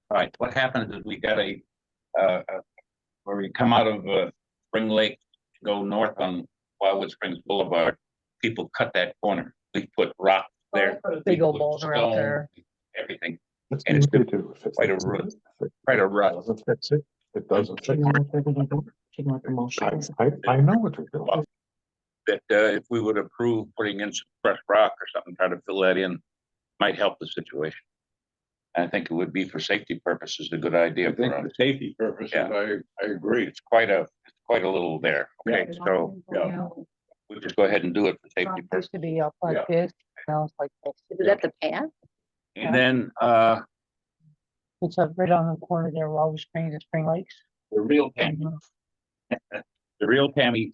All right, what happens is we got where we come out of, Spring Lake, go north on Wildwood Springs Boulevard, people cut that corner. We put rocks there. Big old we put boulder out stone, there. Everything, let's and it's do it too. If it quite a fixes it, root. it fixes quite a it. rut. Doesn't fix it, it doesn't Do you fix know it. what they're gonna do? Do you know what the motion is? I know what they're doing. That, if we would approve putting in some fresh rock or something, try to fill that in, might help the situation. I think it would be for safety purposes, a good idea I think for for us. safety purposes, Yeah. I agree. It's quite a little there. Okay, so Yeah. we'll just go ahead and do it for safety Used purposes. to be up Yeah. like this, now it's like this. Is it at the path? And then, It's up right on the corner there, Wildwood Springs and Spring Lakes. the real Tammy,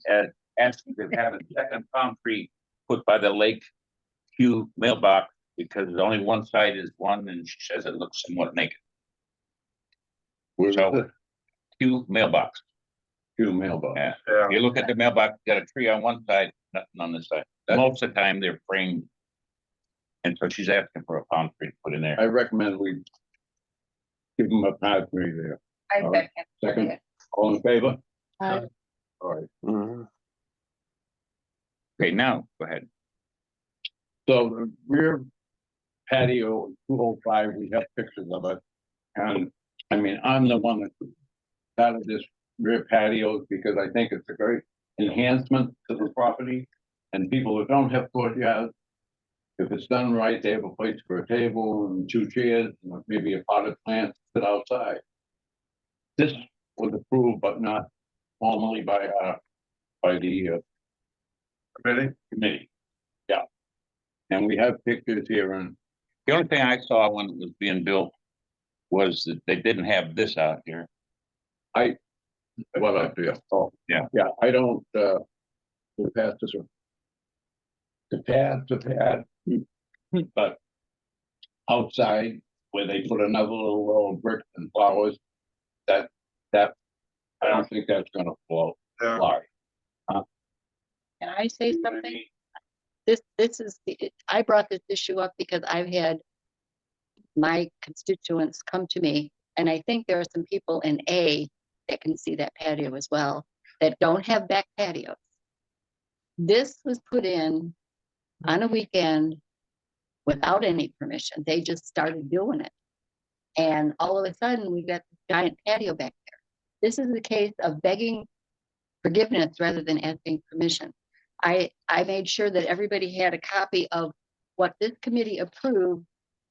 asked to have a second concrete put by the Lake Q mailbox because only one side is one and she says it looks somewhat naked. Where's So- the Q mailbox. two mailbox? Yeah. If you look at the mailbox, you got a tree on one side, nothing on this side. Most of the time they're framed. And so she's asking for a concrete put in there. I recommend we give them a pathway there. I All right. second. Second, all in favor? Aye. All right, Okay, now, go ahead. so the rear patio, 205, we have pictures of it. And, I mean, I'm the one that out of this rear patio because I think it's a great enhancement to the property. And people who don't have courtyards, if it's done right, they have a place for a table and 2 chairs, and maybe a potted plant sit outside. This was approved, but not formally by the committee. Yeah. And we have pictures here, and The only thing I saw when it was being built was that they didn't have this out here. what I feel. Oh, Yeah. Yeah, I don't, we'll pass this one. The pad, but outside where they put another little row of bricks and flowers, that, I don't think that's gonna Yeah. fly. Can I say something? This is, I brought this issue up because I've had my constituents come to me, and I think there are some people in A that can see that patio as well, that don't have back patios. This was put in on a weekend without any permission. They just started doing it. And all of a sudden, we got this giant patio back there. This is the case of begging forgiveness rather than asking permission. I made sure that everybody had a copy of what this committee approved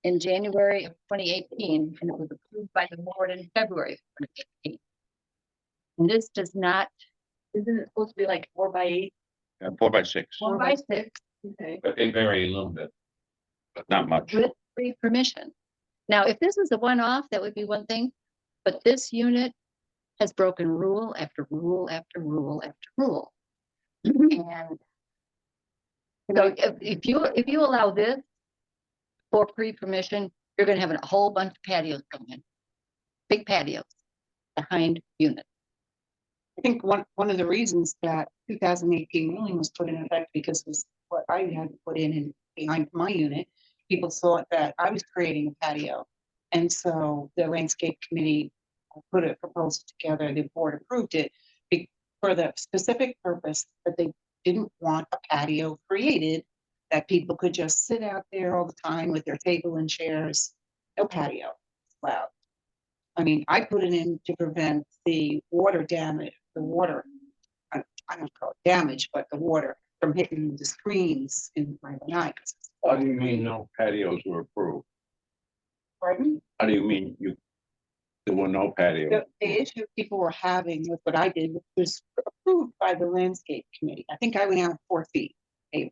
in January of 2018, and it was approved by the board in February of 2018. And this does not, isn't it supposed to be like 4x8? 4x6, 4x6. Okay. but they vary a little bit, but not much. With free permission. Now, if this was a one-off, that would be one thing, but this unit has broken rule after rule after rule after rule. And so if you allow this for pre-permission, you're gonna have a whole bunch of patios coming in. Big patios behind units. I think one of the reasons that 2018 ruling was put in effect, because it was what I had to put in behind my unit, people thought that I was creating a patio. And so the landscape committee put a proposal together, the board approved it for the specific purpose that they didn't want a patio created, that people could just sit out there all the time with their table and chairs, no patio allowed. I mean, I put it in to prevent the water damage, I don't call it damage, but the water from hitting the screens in my nights. How do you mean no patios were approved? Pardon? How do you mean there were no patios? The issue people were having with what I did was approved by the landscape committee. I think I went out 4 feet. Yeah,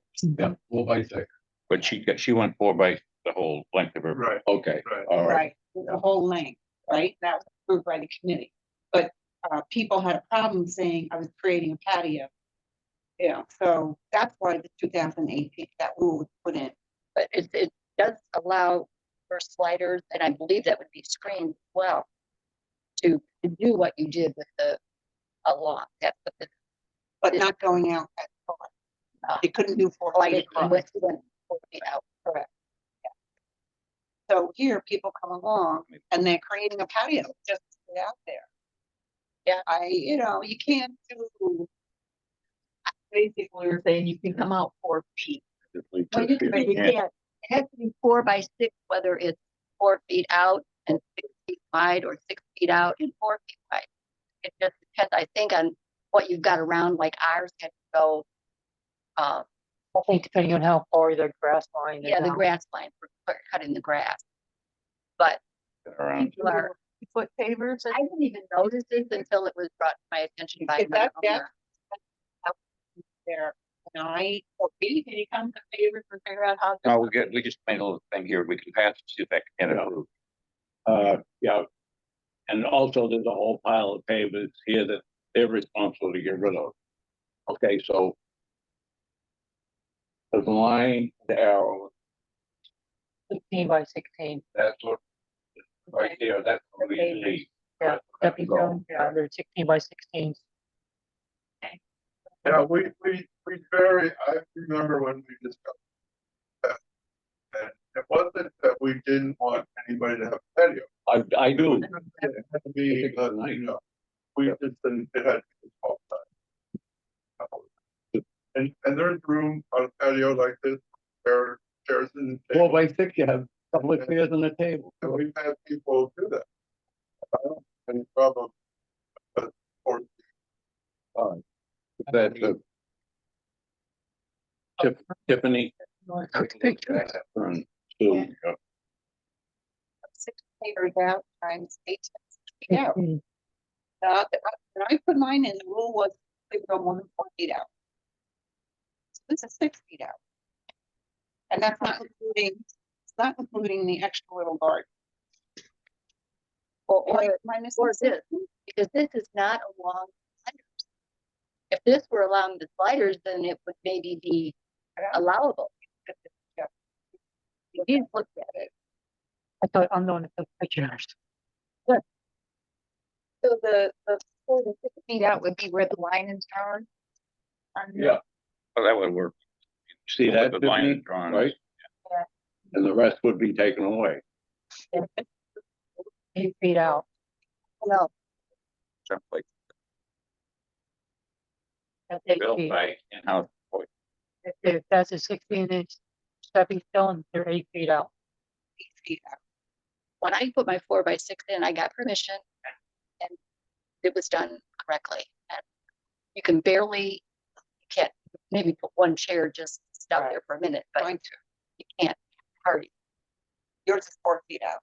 4x6. But she went 4 by the whole length of her. Right, Okay, right. all right. Right, the whole length, right? That was approved by the committee. But people had a problem saying I was creating a patio. Yeah, so that's why the 2018, that rule was put in. But it does allow for sliders, and I believe that would be screened as well, to do what you did with a lawn. That's what this. But not going out at all. It couldn't do 4 Oh, I feet didn't, across. you went 4 feet out, correct. So here people come along and they're creating a patio just to sit out there. Yeah. You can't do. Basically, we're saying you can come out 4 feet. Well, you can, but you Yeah. can't. It has to be 4x6, whether it's 4 feet out and 6 feet wide, or 6 feet out and 4 feet wide. It just depends, I think, on what you've got around, like ours had to go. I think depending on how far the grass line is Yeah, the out. grass line for cutting the grass. But Around. people are, Foot pavers. I didn't even notice this until it was brought to my attention by Is that another owner. There tonight. Can you come to favors and figure out how? No, we just made a little thing here. We can pass it, see if that can get approved. Yeah. And also there's a whole pile of pavers here that they're responsible to get rid of. Okay, so the line, the arrow, 16 by 16. that's what, right there, that's what we need. Yeah, stepping stone, yeah, they're 16 by 16. Yeah, we very, I remember when we discussed that. And it wasn't that we didn't want anybody to have a patio. I do. It had to be, we just didn't, it had to be small size. And there's room on a patio like this, there are chairs and tables, 4x6, you have a couple of chairs on the table. and we've had people do that. I don't have any problem That's Tiffany. Quick picture. And Sue, yeah. 6 papers out times 8. Yeah. When I put mine in, the rule was they go more than 4 feet out. So this is 6 feet out. And that's not including, it's not including the extra little guard. Or Minus or the this, because this is not along the sliders. If this were along the sliders, then it would maybe be allowable. You didn't look at it. I thought I'm the one that took pictures. So the 4 to 6 feet out would be where the line is drawn. Yeah, Oh, that would work. see that, The line Tiffany? is drawn. Right? Yeah. And the rest would be taken away. 8 feet out. No, Someplace That's 8 built feet. by in-house. If that's a 16-inch stepping stone, they're 8 feet out. 8 feet out. when I put my 4x6 in, I got permission and it was done correctly. And you can barely, you can't maybe put one chair just stuck there for a minute, but Going to. you can't hardly. Yours is 4 feet out.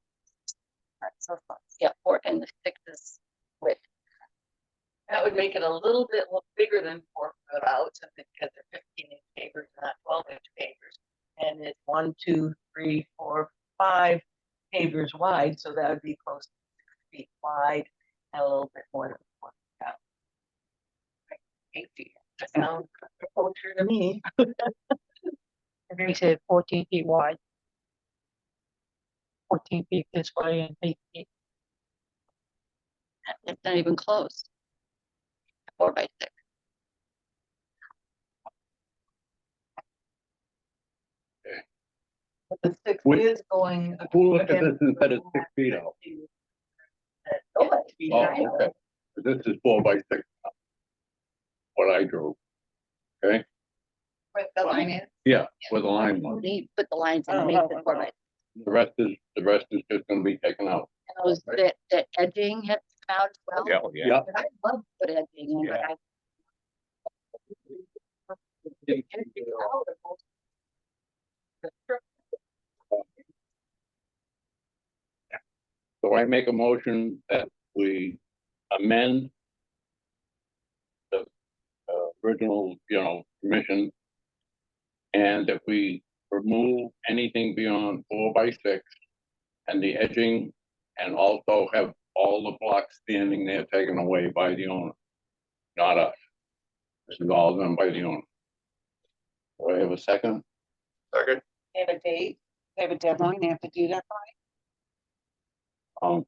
All right, so far. Yeah, 4 and the 6 is width. That would make it a little bit bigger than 4 foot out, because they're 15-inch pavers, not 12-inch pavers. And it's 1, 2, 3, 4, 5 pavers wide, so that would be close to 6 feet wide and a little bit more than 4 feet out. 8 feet. That sounds closer to me. It makes it 14 feet wide. 14 feet this way and 8 feet. It's not even close. 4x6. But the 6 Wait. is going. Who looked at this and said it's 6 feet out? Oh, Oh, okay. This is 4x6. What I drew. Okay, Where the line is. yeah, where the line was. Need put the lines in Oh, and make oh, the oh, 4x6. The rest is just gonna be taken out. And those, that edging has come out as well. Yeah, oh, yeah. Yeah. But I love to put edging in, but I. So I make a motion that we amend the original, commission. And that we remove anything beyond 4x6 and the edging, and also have all the blocks standing there taken away by the owner, not us. This is all done by the owner. Do I have a second? Second, They have a date, they have a deadline, they have to do that by.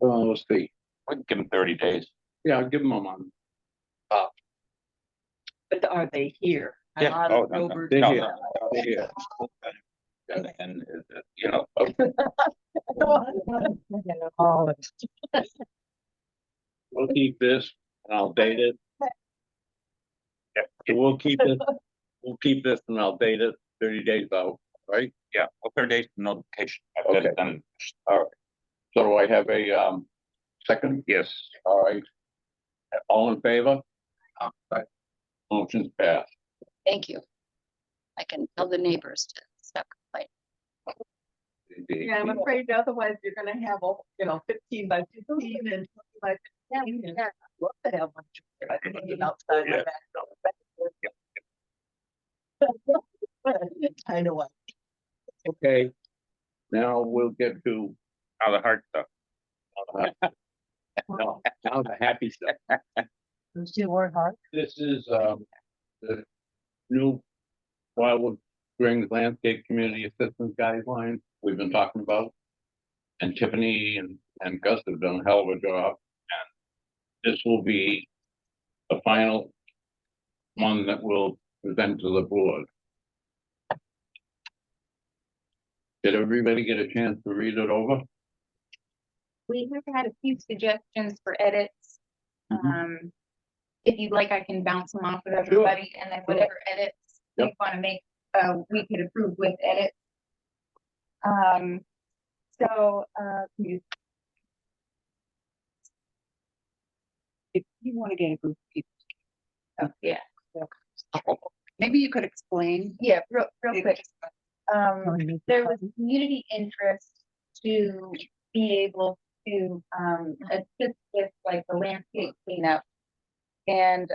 Let's see. We can give them 30 days. Yeah, I'll give them a month. But are they here? A Yeah. lot Oh, of no, no. Robert- They're No, here. no. They're here. And, Oh, We'll keep this and I'll date it. Yeah, we'll keep this and I'll date it 30 days out, right? yeah, well, 30 days notification. I've got it Okay. done. All right. So I have a second? Yes. All right. All in favor? Motion's passed. Thank you. I can tell the neighbors to stop complaining. Yeah, I'm afraid otherwise you're gonna have, 15 by 15 and 20 by 15. And I'd love to have one by 15 outside my back door. I know what. Okay. Now we'll get to Now the hard stuff. now the happy stuff. those two were hard. This is the new Wildwood Springs Landscape Community Assistance Guidelines we've been talking about. And Tiffany and Gus have done a hell of a job. And this will be the final one that we'll present to the board. Did everybody get a chance to read it over? We have had a few suggestions for edits. Mhm. If you'd like, I can bounce them off with everybody, and then whatever edits you Yep. want to make, we could approve with edits. So, if you want to get a group of people. Yeah, Maybe you could explain. yeah, real quick. Oh, you need to There was copy. community interest to be able to, assist with like the landscape cleanup. And,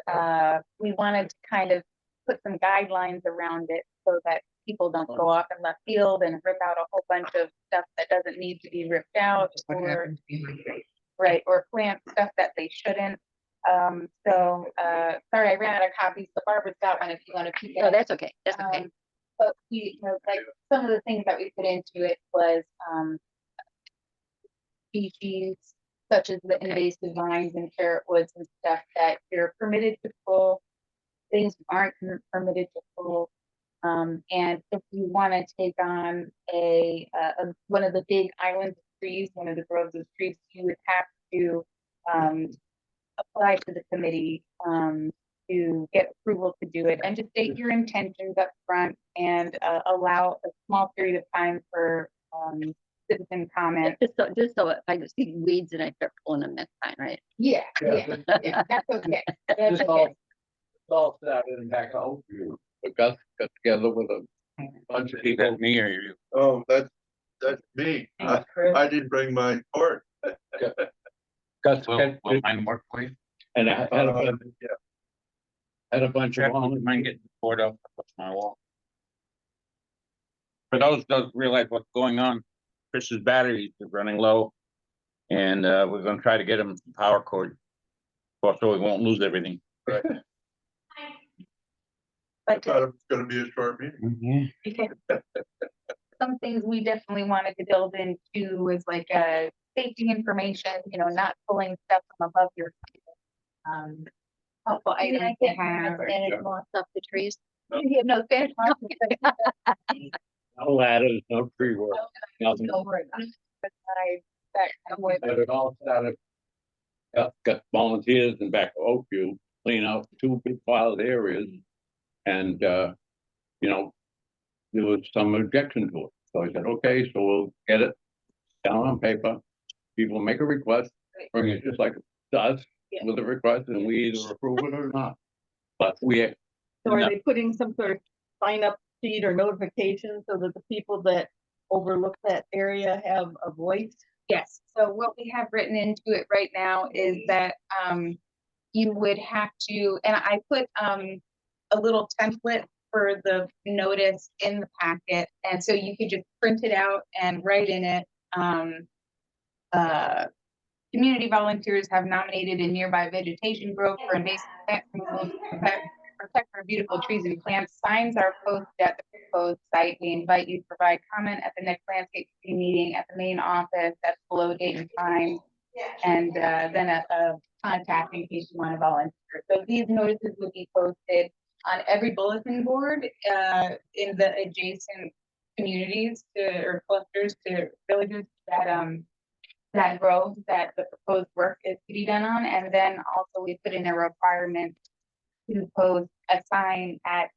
we wanted to kind of put some guidelines around it so that people don't go off in left field and rip out a whole bunch of stuff that doesn't need to be ripped out, What or, happens behind it. right, or plant stuff that they shouldn't. Sorry, I ran out of copies, but Barbara's got one if you want to keep it. No, that's okay. That's okay. But we, like, some of the things that we put into it was, species such as the invasive vines and carrot woods and stuff that you're permitted to pull, things aren't permitted to pull. And if you want to take on one of the big islands of trees, one of the groves of trees, you would have to, apply to the committee, to get approval to do it, and just state your intentions up front and, allow a small period of time for, citizen comment. Just so if I just see weeds and I start pulling them, that's fine, right? Yeah, yeah, that's okay. That's This all, okay. all started in back home. But Gus got together with a bunch of Is people. that me or you? Oh, that's me. I didn't bring my port. Gus Will mine work for you? and I had a bunch, Yeah, had a bunch Check, of mine volunteers. getting bored up on my wall. For those who don't realize what's going on, Chris's batteries are running low. And we're gonna try to get him power cord. So we won't lose everything. I But thought it was gonna be a short meeting. some things we definitely wanted to build into was like, safety information, not pulling stuff from above your. Helpful items to have. or- Spanish moss off the trees. Yeah, no, Spanish moss. No ladders, no tree work, nothing. But it all started. Got volunteers in back of Oakview, clean out 2 big piled areas. And, there was some objection to it. So I said, okay, so we'll get it down on paper. People make a request, bring it just like it does Yeah. with a request, and we either approve it or not. But we, So are they putting some sort of sign up sheet or notification so that the people that overlook that area have a voice? Yes, so what we have written into it right now is that, you would have to, and I put, a little template for the notice in the packet, and so you could just print it out and write in it, community volunteers have nominated a nearby vegetation grove for invasive plant removal to protect our beautiful trees and plants. Signs are posted at the proposed site. We invite you to provide comment at the next landscape committee meeting at the main office. That's below date and time. And, then a contact in case you want to volunteer. So these notices will be posted on every bulletin board, in the adjacent communities or clusters to villages that grove that the proposed work is to be done on. And then also we put in a requirement to post a sign at,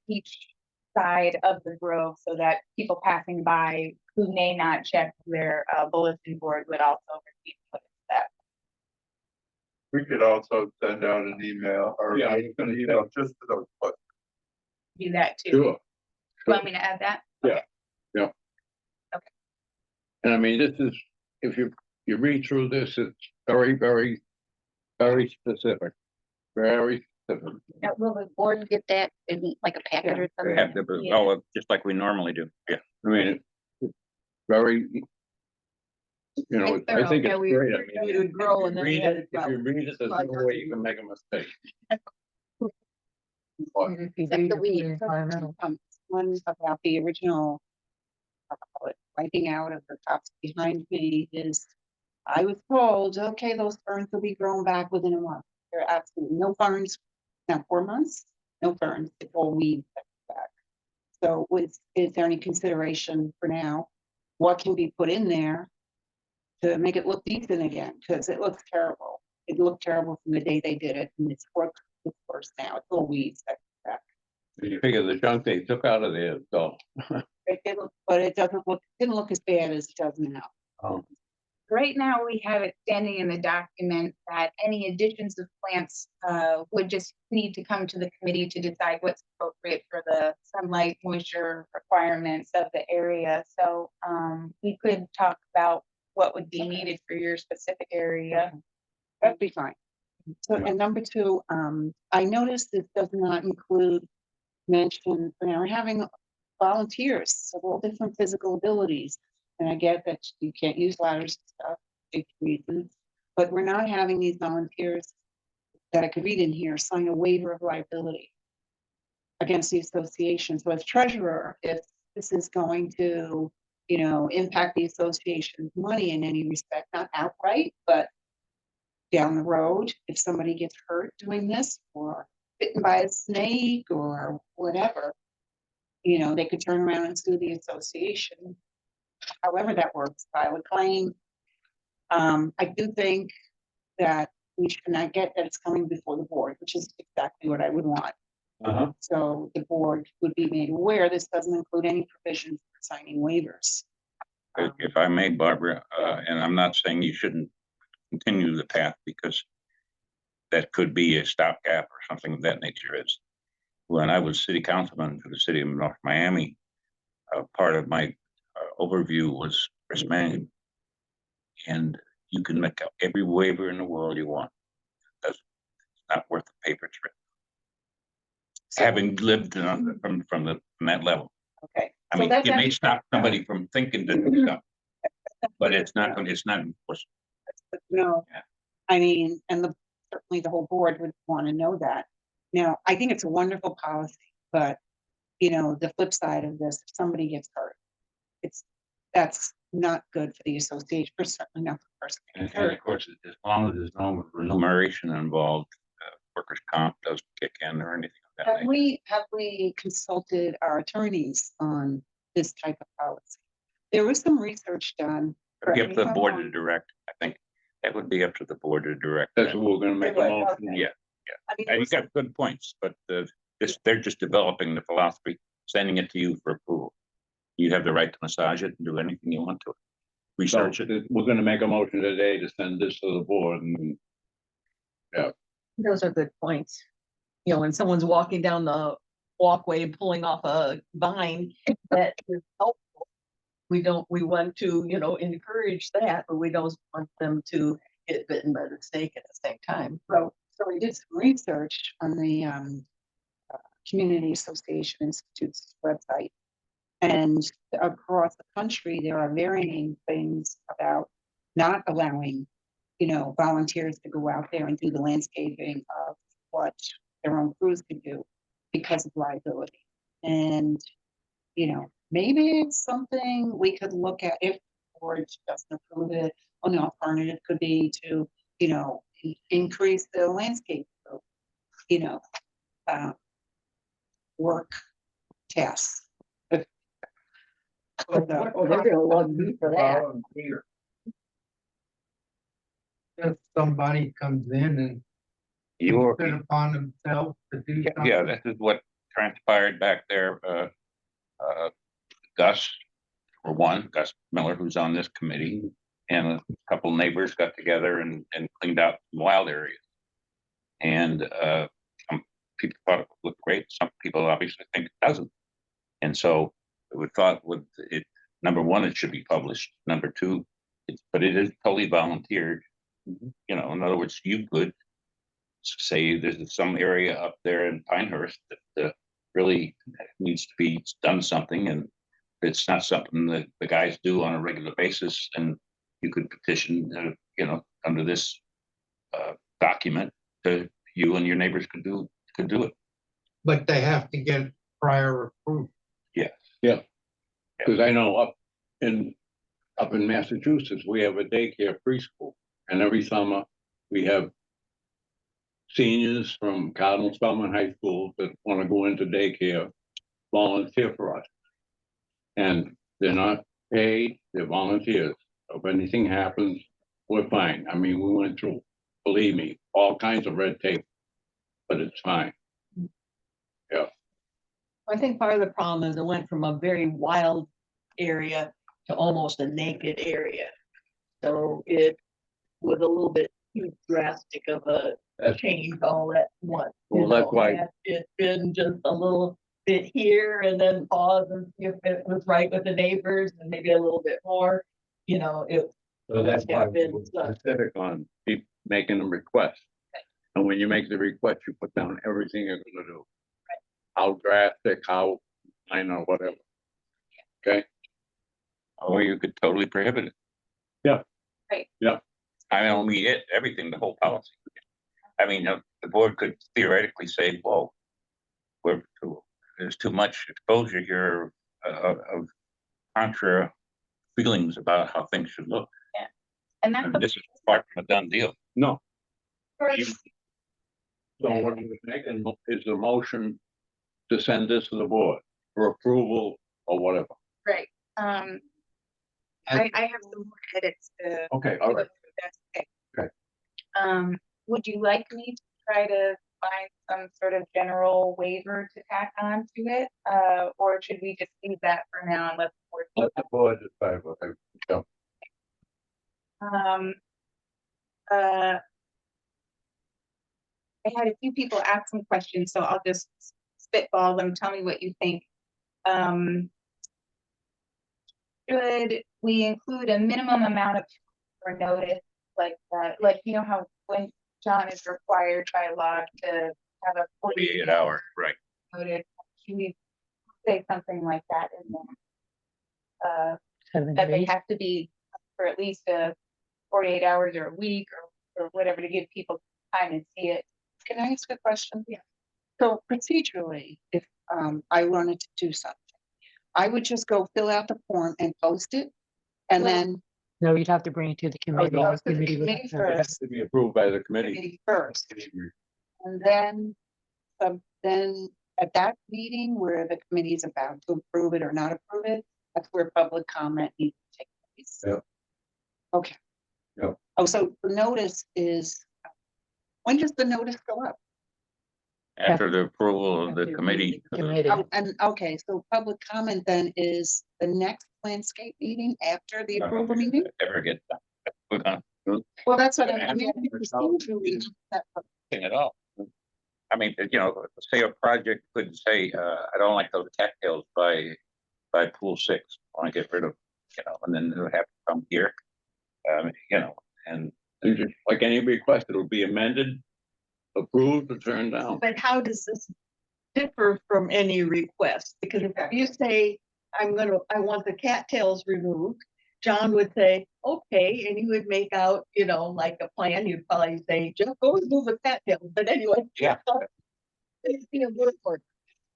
each side of the grove so that people passing by who may not check their, bulletin board would also receive notice of that. We could also send out an email or Yeah, I an was gonna say. email just to those, but Do that too. sure. Want me to add that? And I mean, this is, if you read through this, it's very, very, very specific. Very specific. Now, will the board get that in like a packet or something? Have the, oh, just like we normally do. Yeah. I mean, it's very. I think Yeah, it's we- great. I it mean, would grow and then we read had it, to if you read it, there's no way you can make a mistake. Except the weeds. One about the original, I'll call it, wiping out of the tops behind me is, I was told, okay, those ferns will be grown back within a month. There are absolutely no ferns, now 4 months, no ferns, it's all weeds back. So is there any consideration for now? What can be put in there to make it look decent again? Because it looks terrible. It looked terrible from the day they did it, and it's worse now. It's all weeds back. You figure the junk they took out of there, so. But it didn't look as bad as it does now. Um, right now we have it standing in the document that any additions of plants would just need to come to the committee to decide what's appropriate for the sunlight moisture requirements of the area. So we could talk about what would be needed for your specific area. That'd be fine. So, and number two, I noticed this does not include mention, having volunteers of all different physical abilities. And I get that you can't use ladders and stuff, big reasons, but we're not having these volunteers that I could read in here sign a waiver of liability against the association. So as treasurer, if this is going to, impact the association's money in any respect, not outright, but down the road, if somebody gets hurt doing this or bitten by a snake or whatever, they could turn around and sue the association. However that works, file a claim. I do think that we should not get that it's coming before the board, which is exactly what I would want. So the board would be made aware this doesn't include any provisions for signing waivers. If I may, Barbara, and I'm not saying you shouldn't continue the path, because that could be a stopgap or something of that nature. Is when I was city councilman for the city of North Miami, part of my overview was risk management, and you can make up every waiver in the world you want. It's not worth the paper it's written. Having lived from that level. Okay. I mean, it may stop somebody from thinking to do stuff, but it's not enforceable. No, Yeah. I mean, and certainly the whole board would want to know that. Now, I think it's a wonderful policy, but the flip side of this, if somebody gets hurt, that's not good for the association, or certainly not for the person getting And hurt. of course, as long as there's no remuneration involved, workers' comp doesn't kick in or anything of that nature. Have we consulted our attorneys on this type of policy? There was some research done. It'd be up to the board to direct. I think that would be up to the board to direct. That's what we're gonna make a motion. Yeah, I mean, and you got good points, but they're just developing the philosophy, sending it to you for approval. You have the right to massage it and do anything you want to it. So Research it. we're gonna make a motion today to send this to the board and Those are good points. When someone's walking down the walkway pulling off a vine, that is helpful. We want to, encourage that, but we don't want them to get bitten by the snake at the same time. So we did some research on the Community Association Institute's website. And across the country, there are varying things about not allowing, volunteers to go out there and do the landscaping of what their own crews can do because of liability. And, maybe it's something we could look at if the board doesn't approve it. An alternative could be to, increase the landscape, work tasks. Oh, they're gonna love me for that. Volunteer. If somebody comes in and You're, put it upon themselves to do something. yeah, this is what transpired back there. Gus, for one, Gus Miller, who's on this committee, and a couple neighbors got together and cleaned out wild areas. And some people thought it looked great. Some people obviously think it doesn't. And so we thought with it, number one, it should be published. Number two, but it is totally volunteered. In other words, you could say there's some area up there in Pinehurst that really needs to be done something, and it's not something that the guys do on a regular basis, and you could petition, under this document, to you and your neighbors could do it. But they have to get prior approval. because I know up in Massachusetts, we have a daycare preschool, and every summer we have seniors from Cardinal Spellman High School that want to go into daycare volunteer for us. And they're not paid, they're volunteers. If anything happens, we're fine. I mean, we went through, believe me, all kinds of red tape, but it's fine. I think part of the problem is it went from a very wild area to almost a naked area. So it was a little bit too drastic of a That's- change all at once. Well, that's why- It's been just a little bit here and then pause and see if it was right with the neighbors and maybe a little bit more, it. So that's why Yeah, we been were done. specific on keep making a request. And when you make the request, you put down everything you're gonna do. How drastic, how, I know, whatever. Okay, Or you could totally prohibit it. Yeah. Right. Yeah. I don't mean it, everything, the whole policy. I mean, the board could theoretically say, whoa, there's too much exposure here of contrary feelings about how things should look. And that's And this is far from a done deal. no, the so what we're making is a motion to send this to the board for approval or whatever. right. I have some more edits to. Okay, all right. That's okay. Okay. Would you like me to try to find some sort of general waiver to tack on to it? Or should we just leave that for now and let the board? Let the board decide what they, so, Um, uh, I had a few people ask some questions, so I'll just spitball them. Tell me what you think. Should we include a minimum amount of for notice, like how when John is required by law to have a 48 hour, right? notice? Should we say something like that in there? 7 That they days. have to be for at least 48 hours or a week or whatever to give people time to see it. Can I ask a question? Yeah. So procedurally, if I wanted to do something, I would just go fill out the form and post it. And Well, then No, you'd have to bring it to the committee. no, The it's to the committee would committee have to- it has to be approved by the committee. committee first. And then at that meeting where the committee is about to approve it or not approve it, that's where public comment needs to take place. Yeah. Okay. Yeah. Oh, so the notice is, when does the notice go up? After the approval of the After committee. Committee. Oh, and, okay, so public comment then is the next landscape meeting after the approval meeting? Ever get done. We're gonna Well, that's what I Yeah. mean. Procedurally, that- thing at all. I mean, say a project could say, I don't like those cattails by pool 6, I want to get rid of, and then they'll have to come here. And And just like any request, it'll be amended, approved, or turned down. But how does this differ from any request? Because if you say, I want the cattails removed, John would say, okay, and he would make out, like a plan. You'd probably say, just go remove the cattails, but anyway. Yeah. It'd be a work order.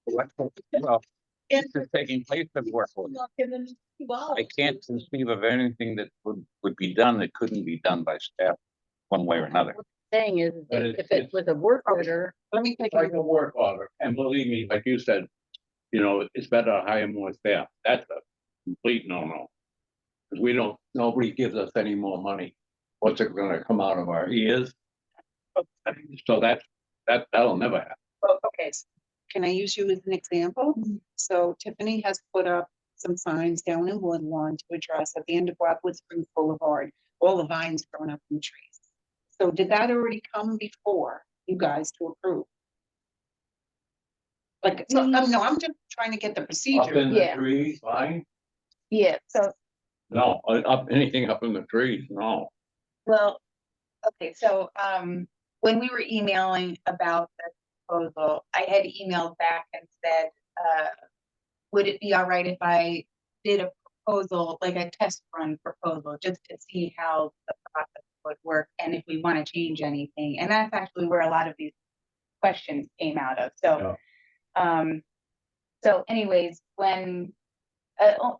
well, And this is taking place of work order. in the next 2 hours. I can't conceive of anything that would be done that couldn't be done by staff one way or another. Saying is, But if it's- it was a work order, Let me take It's like a work order, and believe me, like you said, it's better to hire more staff. That's a complete no-no. Because nobody gives us any more money. What's it gonna come out of our ears? So that'll never happen. Oh, okay, so can I use you as an example? So Tiffany has put up some signs down in Woodlawn to address at the end of Rockwood Springs Boulevard, all the vines growing up in the trees. So did that already come before you guys to approve? Like, so, no, I'm just trying to get the Up procedure. in the Yeah. trees, fine. Yeah, so, No, anything up in the trees, no. well, okay, so, when we were emailing about the proposal, I had emailed back and said, would it be all right if I did a proposal, like a test run proposal, just to see how the process would work and if we want to change anything? And that's actually where a lot of these questions came out of. So anyways, when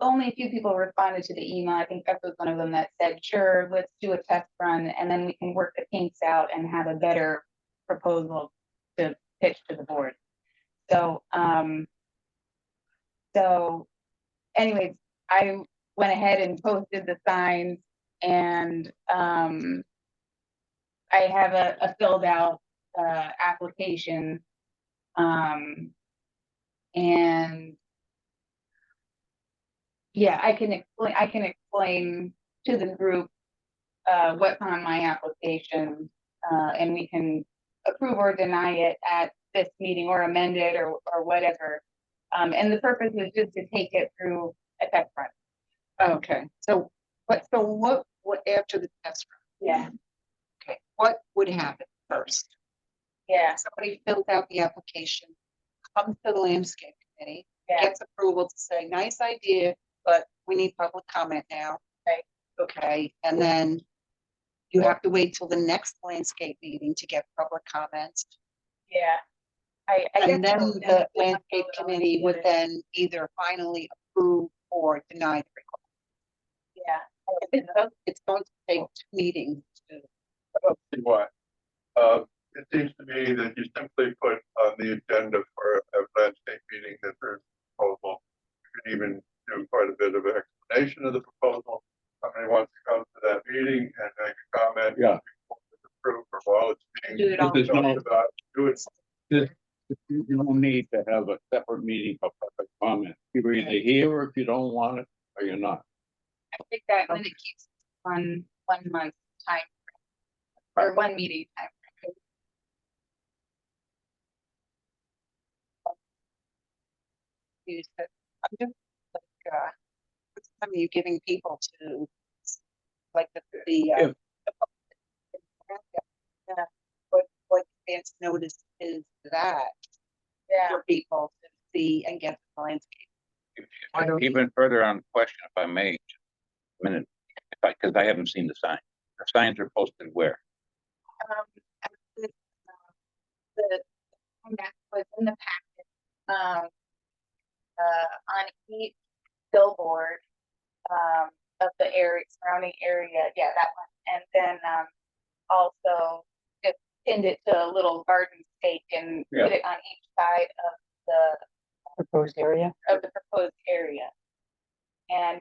only a few people responded to the email, I think Beth was one of them that said, sure, let's do a test run and then we can work the kinks out and have a better proposal to pitch to the board. So anyways, I went ahead and posted the signs and I have a filled out application. And yeah, I can explain to the group what's on my application, and we can approve or deny it at this meeting or amend it or whatever. And the purpose is just to take it through a test run. Okay, so, what after the test run? Yeah, Okay, what would happen first? yeah, Somebody fills out the application, comes to the landscape committee, yeah. gets approval to say, nice idea, but we need public comment now. Right. Okay, and then you have to wait till the next landscape meeting to get public comments. Yeah. I And guess then so. the landscape committee would then either finally approve or deny the request. Yeah. It's going to take 2 meetings to. See what? It seems to me that you simply put on the agenda for a landscape meeting that there's a proposal. You can even do quite a bit of explanation of the proposal. Somebody wants to come to that meeting and make a comment. Yeah. Approve or while it's being Do it all. There's no- talked about, do it. You don't need to have a separate meeting for public comment. You're either here if you don't want it, or you're not. I think that then it keeps on 1 month time frame, or 1 meeting time frame. You said, I'm just like, what's time are you giving people to, like, If- what advance notice is that Yeah, for people to see and get the landscape? I don't- Even further on the question, if I may, a minute, because I haven't seen the sign. The signs are posted where? and this, the one that was in the packet, on each billboard, of the area, surrounding area, yeah, that one, and then, also just pinned it to a little garden stake and put it on each side of the Proposed area. proposed area. And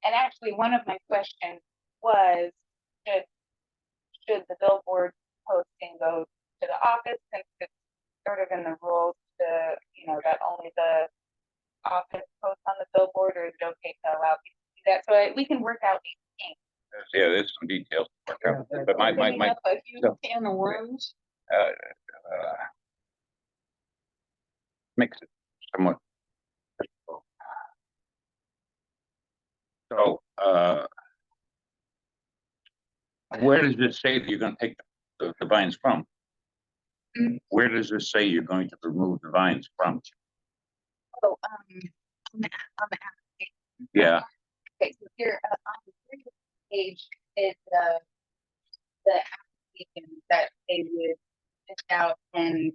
actually, one of my questions was, should the billboard posting go to the office, since it's sort of in the rules to, that only the office posts on the billboard, or is it okay to allow people to do that? So we can work out these things. Yeah, there's some details to work out, but my, Opening up a huge so- can of worms. uh, makes it somewhat. difficult. So, where does this say that you're gonna take the vines from? Mm. Where does this say you're going to remove the vines from? So, on the application. Yeah, Okay, so here, on the previous page is the application that they would fill out and,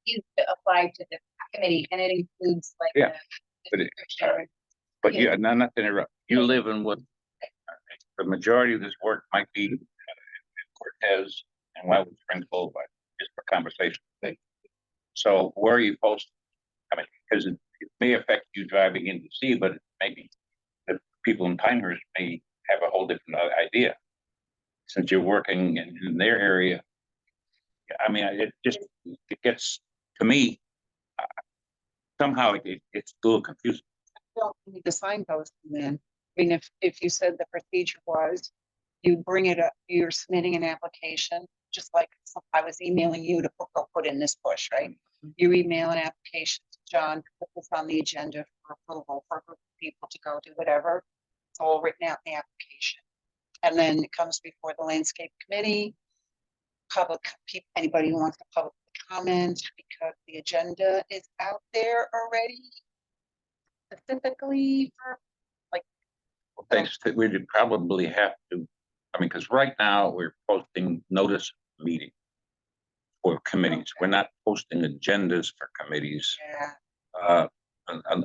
use to apply to the committee, and it includes like. Yeah, the but it- description. but yeah, not to interrupt, you live in what the majority of this work might be in Cortez and Wildwood Springs Boulevard, just for conversation sake. So where are you posted? I mean, because it may affect you driving in to see, but maybe the people in Pinehurst may have a whole different idea. Since you're working in their area, I mean, it gets, to me, somehow it's a little confusing. Don't need the signpost then. I mean, if you said the procedure was, you bring it up, you're submitting an application, just like I was emailing you to put in this push, right? You email an application to John, put this on the agenda for approval for a group of people to go do whatever. It's all written out in the application. And then it comes before the landscape committee. Anybody who wants to public comment, because the agenda is out there already. Specifically for, Thanks, we'd probably have to, I mean, because right now we're posting notice meeting for committees. We're not posting agendas for committees, yeah,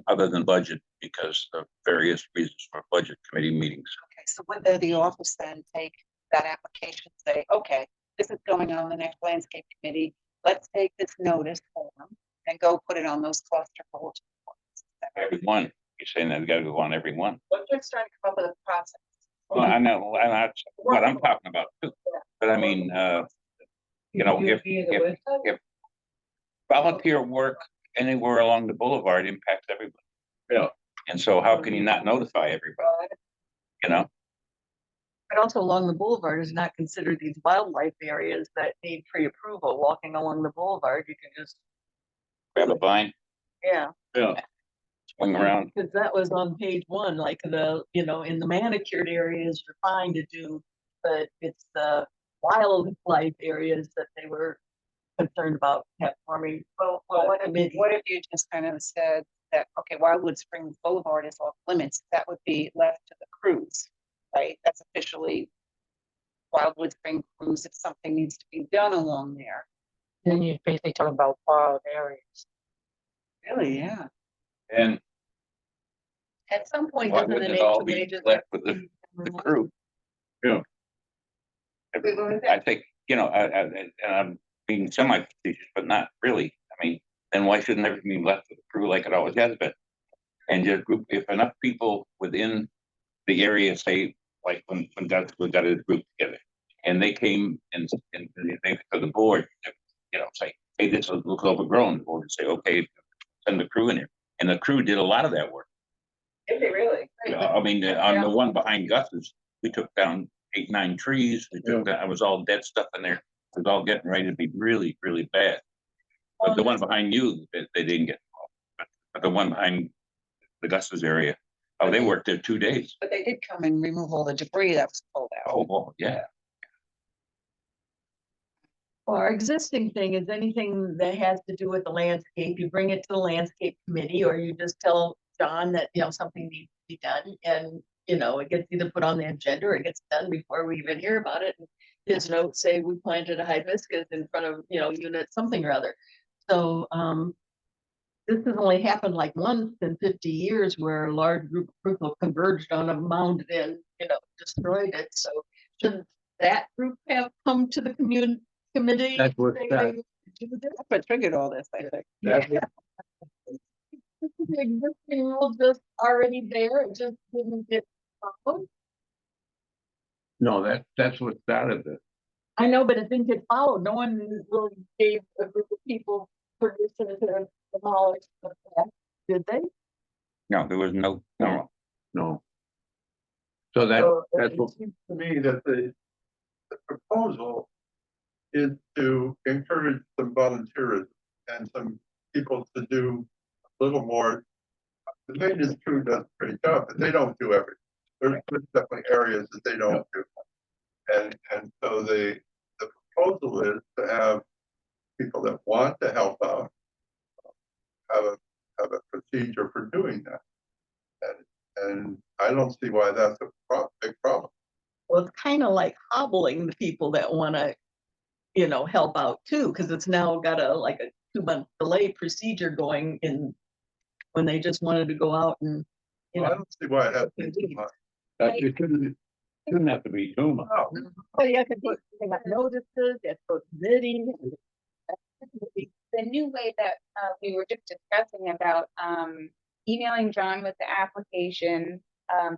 other than budget, because of various reasons for budget committee meetings. okay, so would the office then take that application, say, okay, this is going on the next landscape committee, let's take this notice form and go put it on those cluster bulletin boards. Every one, you're saying that we gotta go on every one. But just trying to come up with a process. Well, I know, and that's what I'm talking about too. But I mean, if volunteer work anywhere along the boulevard impacts everybody. Yeah. And so how can you not notify everybody, you know? But also along the boulevard is not considered these wildlife areas that need pre-approval. Walking along the boulevard, you can just, Grab a vine, yeah. Yeah, swing around. Because that was on page one, like in the manicured areas, you're fine to do, but it's the wildlife areas that they were concerned about forming. Well, what if you just kind of said that, okay, Wildwood Springs Boulevard is off limits, that would be left to the cruise, right? That's officially Wildwood Spring Cruise if something needs to be done along there. Then you're basically talking about wild areas. Really, yeah. And At some point, why doesn't the wouldn't it nature all may be just? left with the crew? Yeah. I think, and I'm being semi-facetious, but not really. I mean, then why shouldn't everything be left with the crew like it always has been? And just group, if enough people within the area say, like when we got a group together, and they came and they for the board, say, hey, this looks overgrown. The board would say, okay, send the crew in here, and the crew did a lot of that work. Is it really? I mean, on the one behind Gus's, we took down 8, 9 trees. We took that. I was all dead stuff in there. It was all getting ready to be really, really bad. But the one behind you, they didn't get involved. But the one behind the Gus's area, they worked there 2 days. But they did come and remove all the debris that was pulled out. Oh, well, yeah. Well, our existing thing is anything that has to do with the landscape, you bring it to the landscape committee, or you just tell John that, something needs to be done, and, it gets either put on the agenda or it gets done before we even hear about it. And his notes say we planted a hibiscus in front of, unit something or other. So, this has only happened like once in 50 years where a large group of people converged on a mound and, destroyed it. So shouldn't that group have come to the community? Committee. That's what that- That's what triggered all this, I think. This is the existing rule just already there, it just didn't get followed. no, that's what started this. I know, but it didn't get followed. No one really gave a group of people permission to demolish the plant, did they? No, there was no. No. So that's what, seems to me that the proposal is to encourage some volunteerism and some people to do a little more. The maintenance crew does a great job, but they don't do everything. There's definitely areas that they don't do. And so the proposal is to have people that want to help out have a procedure for doing that. And I don't see why that's a big problem. Well, it's kind of like hobbling the people that want to, help out too, because it's now got a 2-month delay procedure going in when they just wanted to go out and, I don't see why it has to be too much. it shouldn't have to be too much. Oh, yeah, because they got notices, that's for committee. The new way that we were just discussing about emailing John with the application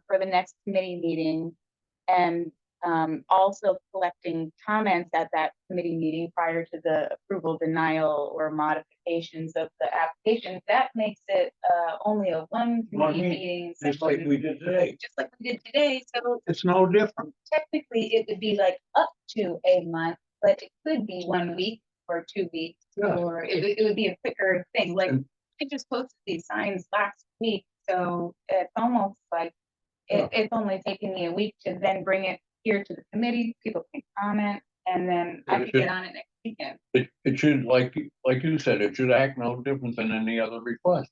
for the next committee meeting, and also collecting comments at that committee meeting prior to the approval, denial, or modifications of the application. That makes it only a one committee meeting. Just like we did today. Just like we did today. So It's no different. technically it would be like up to a month, but it could be 1 week or 2 weeks, Yeah. or it would be a quicker thing. Like I just posted these signs last week, so it's almost like it's only taking me a week to then bring it here to the committee. People can comment, and then I can get on it next weekend. It should, like you said, it should act no different than any other request.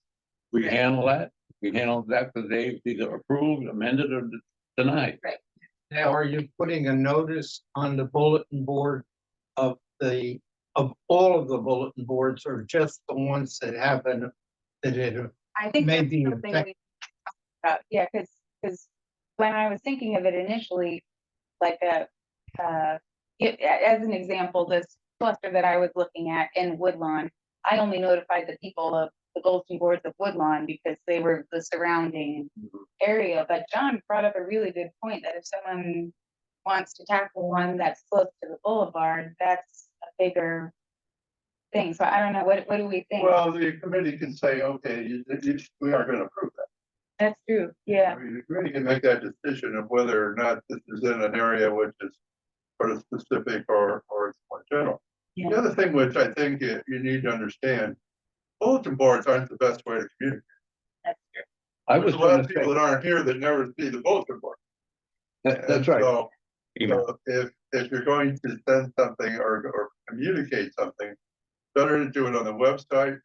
We handle that. We handle that for they either approved, amended, or denied. Now, are you putting a notice on the bulletin board of all of the bulletin boards, or just the ones that happen that it I think may that's be something affected? we talked about. Yeah, because when I was thinking of it initially, like as an example, this cluster that I was looking at in Woodlawn, I only notified the people of the Goldstein boards of Woodlawn because they were the surrounding area. But John brought up a really good point that if someone wants to tackle one that's close to the boulevard, that's a bigger thing. So I don't know, what do we think? Well, the committee can say, okay, we are going to approve that. That's true, I yeah. mean, you really can make that decision of whether or not this is in an area which is sort of specific or it's more general. Yeah. The other thing which I think you need to understand, bulletin boards aren't the best way to communicate. That's true. I There's was a lot gonna of people say, that aren't here that never see the bulletin board. that's And right. so, Email. so if you're going to send something or communicate something, better to do it on the website,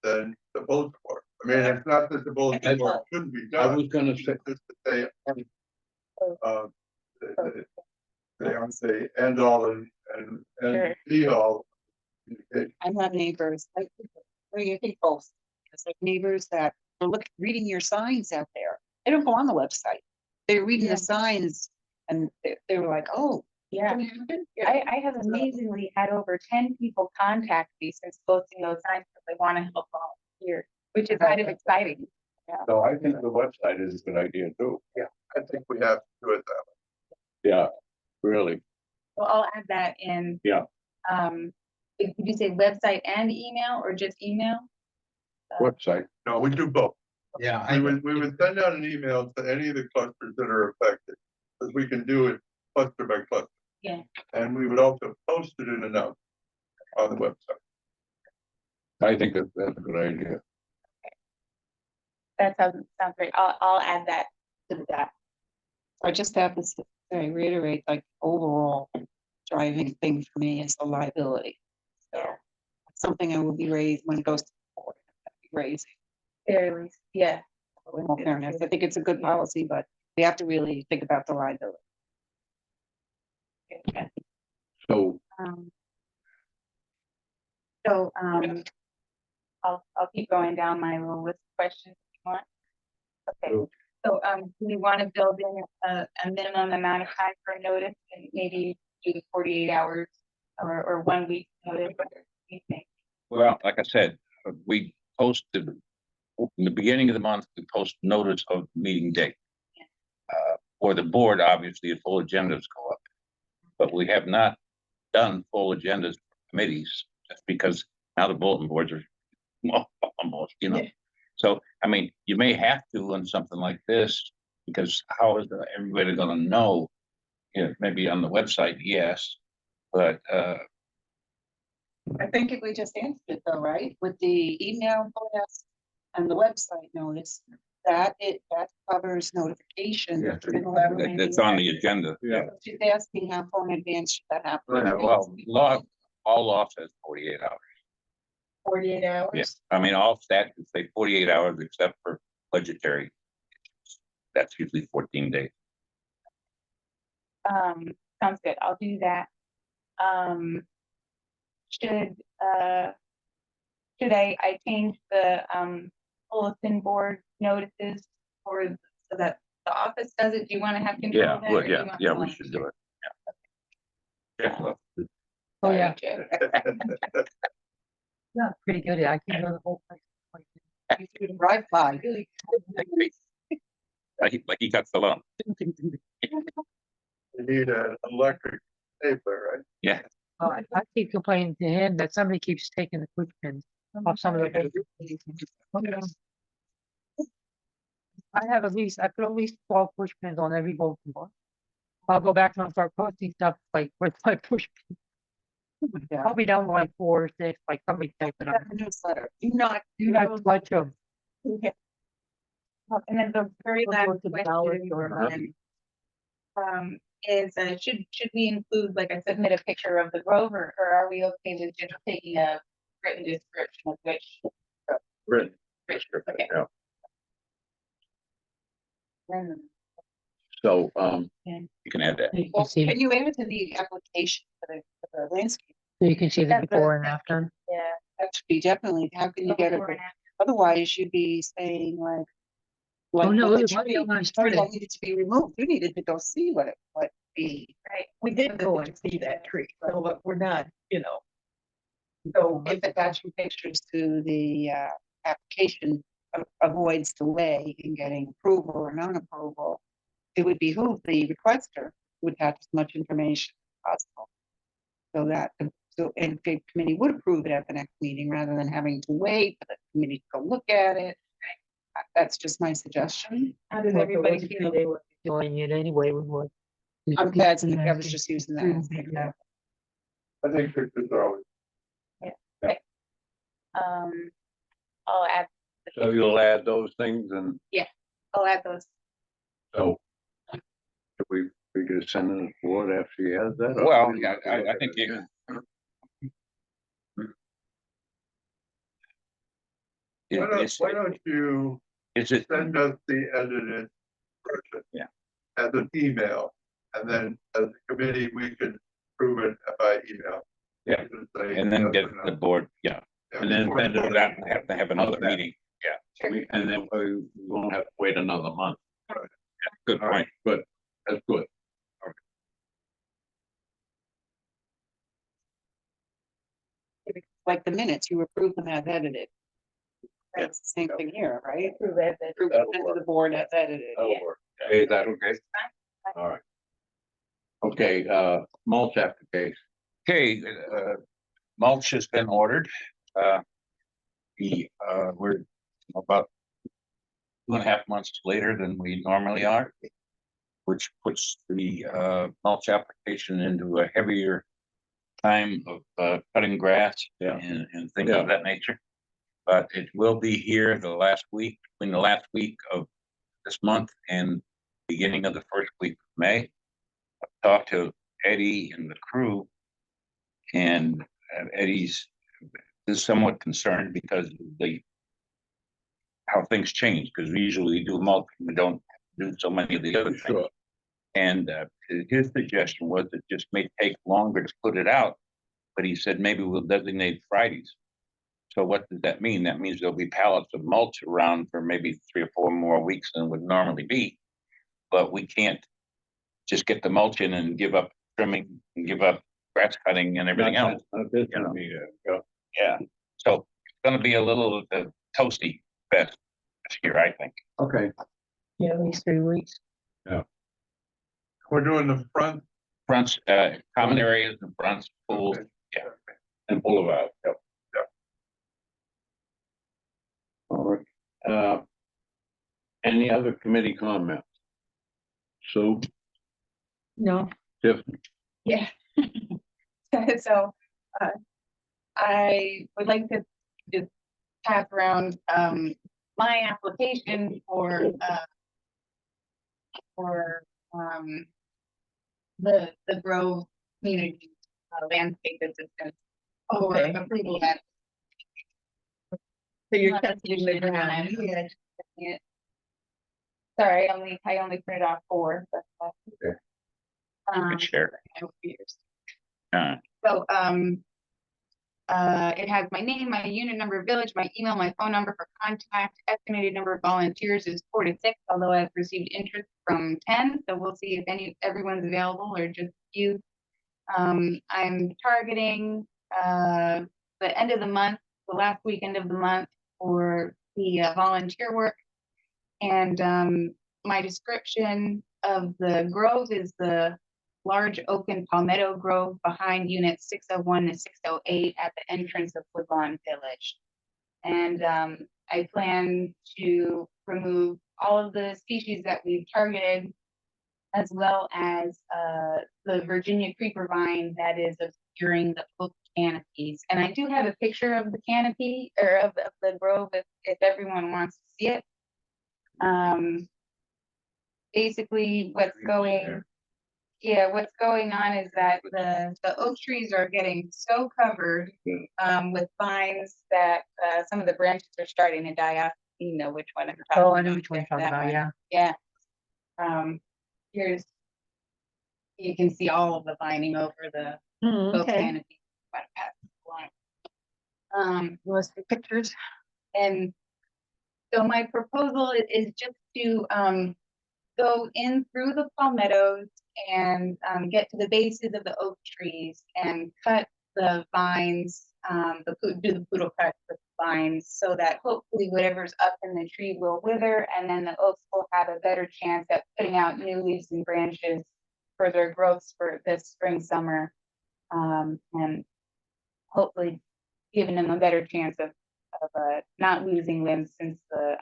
than the bulletin board. I mean, it's not that the bulletin board shouldn't be I done. was gonna say, It's just that they aren't the end all and Sure. be all. communication. I have neighbors, like, what do you think both? It's like neighbors that are reading your signs out there. They don't go on the website. They're reading Yeah. the signs and they were like, oh. Yeah, what's gonna happen? I have amazingly had over 10 people contact me since posting those signs because they want to help volunteer, which is kind of exciting. so I think the website is a good idea too. I think we have to do it that Yeah, really. So I'll add that in. Yeah. Did you say website and email or just email? Website. way. No, we do both. Yeah, We would send out an email to any of the clusters that are affected, because we can do it cluster by cluster. Yeah. And we would also post it in a note on the website. I think that's a good idea. That sounds great. I'll add that to that. I just have to say, reiterate, like, overall driving thing for me is the liability. So it's something I will be raised when it goes to the board. I'll be raising. Very least, yeah. In all fairness, I think it's a good policy, but we have to really think about the liability. So, Um, So, I'll keep going down my little list of questions if you want. Okay, so, do we want to build in a minimum amount of time for notice and maybe do 48 hours or 1 week notice? What do you think? Well, like I said, we posted, in the beginning of the month, we post notice of meeting date. For the board, obviously, the full agendas go up. But we have not done full agendas for committees, just because now the bulletin boards are almost, you know. Yeah. So, I mean, you may have to on something like this, because how is everybody gonna know? You know, maybe on the website, yes, but, I think if we just answered it though, right, with the email blast and the website notice, that covers notification. Yeah. to whoever may it's be on there. the agenda. yeah, She's asking how far in advance should that happen? Well, all law says 48 hours. 48 hours? Yes, I mean, all statutes say 48 hours except for budgetary. That's usually 14 days. Sounds good. I'll do that. Should I change the bulletin board notices for so that the office does it? Do you want to have control Yeah, of that? well, or do you yeah, want yeah, we someone should to do it. Yeah. Well, Oh, yeah, Sorry, Joe. yeah, pretty good. I can go the whole place. You should drive by. like he got the loan. You need an electric stapler, right? Yeah. I keep complaining to him that somebody keeps taking the push pins off some of the. I put at least 12 push pins on every bulletin board. I'll go back and I'll start posting stuff like, where's my push pin? I'll be down to like 4 or 6, like somebody type it up. Newsletter. Do You have to let them. And then the very Or last go to the ballot or- question is, should we include, like, I submit a picture of the rover, or are we okay with just taking a written description of which? written. Okay. Yeah. Then, So, You can add that. So you Well, can see, can you add it to the application for the landscape? so you can see the That's before and after. Yeah. That should be definitely, how can you get it? Before and after. Otherwise, you'd be saying like. Oh, no, with the it was tree, when I tree started. that needed to be removed. You needed to go see what the. Right. We did go and see that tree, so but we're not, So if attaching pictures to the application avoids delay in getting approval or non-approval, it would behoove the requester to attach as much information as possible. So that, and the committee would approve it at the next meeting rather than having to wait for the committee to go look at it. That's just my suggestion. How does Well, everybody those feel? They were doing it anyway with what. I was just using that. as an Yeah. example. I think pictures are always. I'll add, So you'll add those things and I'll add those. so. If we could send it to the board after he has that. or Well, we yeah, have to look I at think it you, again? Why don't you is it, send us the edited version? Yeah. As an email, and then as a committee, we could prove it by email. Yeah. We can say and then yes get or no. the board, yeah, Yeah, and then before send the it out and have to have another Okay. meeting. And then we won't have to wait another month. Good All right, point. good, that's good. Like the minutes, you approve them as edited. That's the same thing here, right? Approve it, but- Approve it to the board as edited. That'll work. Is that okay? All right. Okay, mulch application. Okay, mulch has been ordered. We're about 2.5 months later than we normally are, which puts the mulch application into a heavier time of cutting grass Yeah. and things of that nature. But it will be here the last week, between the last week of this month and beginning of the first week of May. I've talked to Eddie and the crew, and Eddie's is somewhat concerned because of how things change, because we usually do mulch, we don't do so many of the other things. Sure. And his suggestion was it just may take longer to put it out, but he said maybe we'll designate Fridays. So what does that mean? That means there'll be pallets of mulch around for maybe 3 or 4 more weeks than would normally be. But we can't just get the mulch in and give up trimming and give up grass cutting and everything else. Not this You know. time of year, yeah. Yeah, so it's gonna be a little toasty fest this year, I think. Okay, Yeah, at least 3 weeks. We're doing the front. Fronts, common areas and fronts, pools, Okay. and boulevard, yep. All right, any other committee comments? Sue, No, Tiffany, Yeah. So, I would like to just pass around, my application for, the Grove Community Landscape Assistance. For Okay. approval that. So you're Not testing usually the around ground. it. Yeah, just testing it. Sorry, I only printed off 4, but. Okay. good share. So, it has my name, my unit number, village, my email, my phone number for contact. Estimated number of volunteers is 4 to 6, although I've received interest from 10, so we'll see if everyone's available or just you. I'm targeting, the end of the month, the last weekend of the month for the volunteer work. And, my description of the grove is the large oak and palmetto grove behind units 601 to 608 at the entrance of Woodlawn Village. And I plan to remove all of the species that we've targeted, as well as the Virginia creeper vine that is obscuring the oak canopies. And I do have a picture of the canopy or of the grove if everyone wants to see it. Basically what's going on is that the oak trees are getting so covered with vines that some of the branches are starting to die off. You know which one I'm talking about. I know which one you're talking That about, one. yeah. Yeah. You can see all of the vining over the oak Okay. canopy. Wanna pass this along. You want to see pictures? And so my proposal is just to go in through the palmettos and get to the bases of the oak trees and cut the vines, do the poodle cut with the vines so that hopefully whatever's up in the tree will wither, and then the oaks will have a better chance at putting out new leaves and branches for their growths for this spring, summer, and hopefully giving them a better chance of not losing limbs since the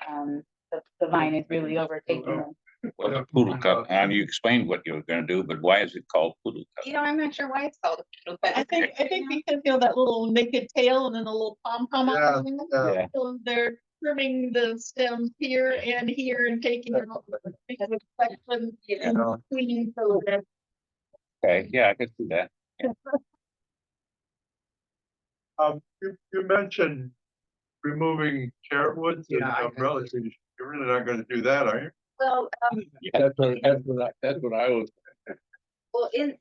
the vine is really overtaking them. Well, the poodle cup, you explained what you were gonna do, but why is it called poodle cup? You know, I'm not sure why it's called a poodle, but I think because, you know, that little naked tail and then the little pom-pom. Yeah, on it. Yeah. So they're trimming the stems here and taking it off. Because it's section in between, so that Okay, yeah, I could see that. You mentioned removing carrot woods and Yeah, I- umbrellas. You're really not gonna do that, are you? well, That's what I was, well, in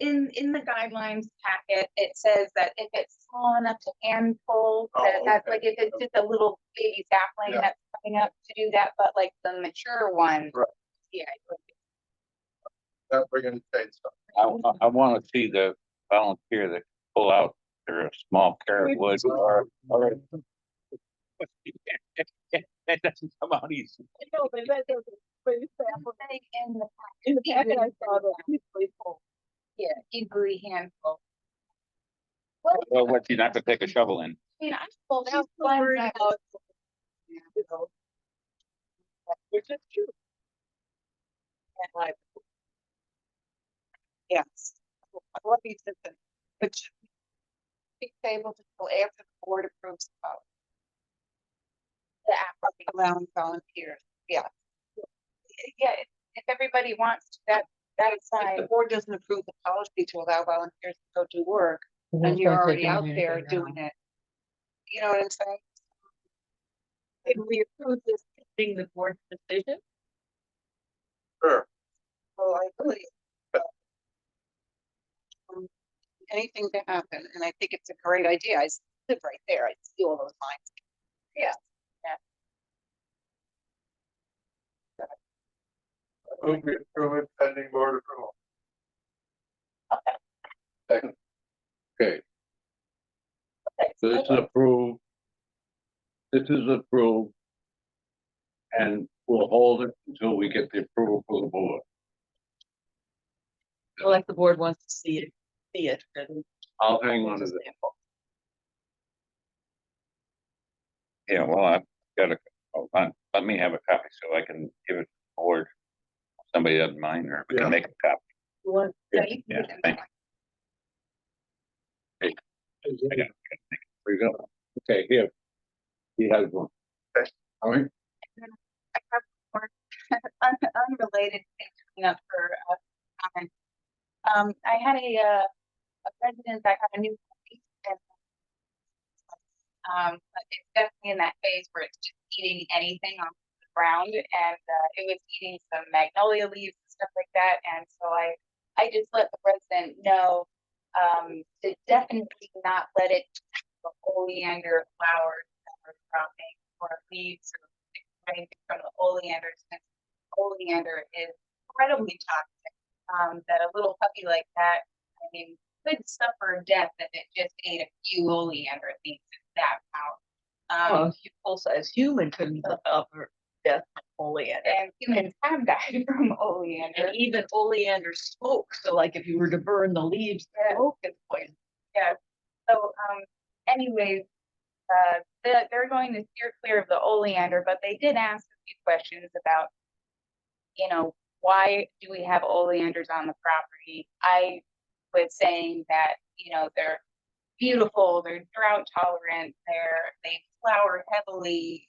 the guidelines packet, it says that if it's small enough to hand pull, Oh, that's okay. like if it's just a little baby sapling Yeah. that's coming up to do that, but like the mature one. Right. Yeah. That we're gonna change something. I wanna see the volunteer that pull out their small carrot wood or. That doesn't come out easy. No, but that doesn't, but it's Something in the in the packet I packet, saw that easily full. yeah, easily handful. Well, what, you're not gonna take a shovel in? I mean, I pulled She's out so one worried that about, was, you know, which is true. And like, Yes. What is it, which be able to go after the board approves of the applicant. allowing volunteers, yeah. Yeah, if everybody wants to, that's If fine. the board doesn't approve the policy to allow volunteers to go do work, and you're already out there doing it. You know what I'm saying? can we approve this being the board's decision? Sure. Well, I really. Anything to happen, and I think it's a great idea. I live right there. I see all those lines. Yeah. Move it through it pending board approval. second. Okay, Okay, so this is approved. This is approved. And we'll hold it until we get the approval for the board. Well, like the board wants to see it. And I'll hang on to that. Yeah, well, I've got let me have a copy so I can give it to the board. If somebody doesn't mind, or we Yeah. can make a copy. you want- so you can Yeah, put them thank down. I got it. There you go. Okay, here. He has one. Okay. All right, I have more unrelated things coming up for comment. I had a resident that got a new puppy, and but it's definitely in that phase where it's just eating anything on the ground, and it was eating some magnolia leaves and stuff like that, and so I just let the resident know to definitely not let it the oleander flowers that are dropping or leaves or anything from the oleander, since oleander is incredibly toxic. That a little puppy like that, I mean, could suffer death if it just ate a few oleander leaves. It's that powerful. Well, a full-size human couldn't suffer death from oleander. And humans have died from oleander. And even oleander smoke, so like if you were to burn the leaves, Yeah. smoke is poison. Yeah. So, anyways, they're going to steer clear of the oleander, but they did ask a few questions about, you know, why do we have oleanders on the property? I was saying that, you know, they're beautiful, they're drought tolerant, they flower heavily,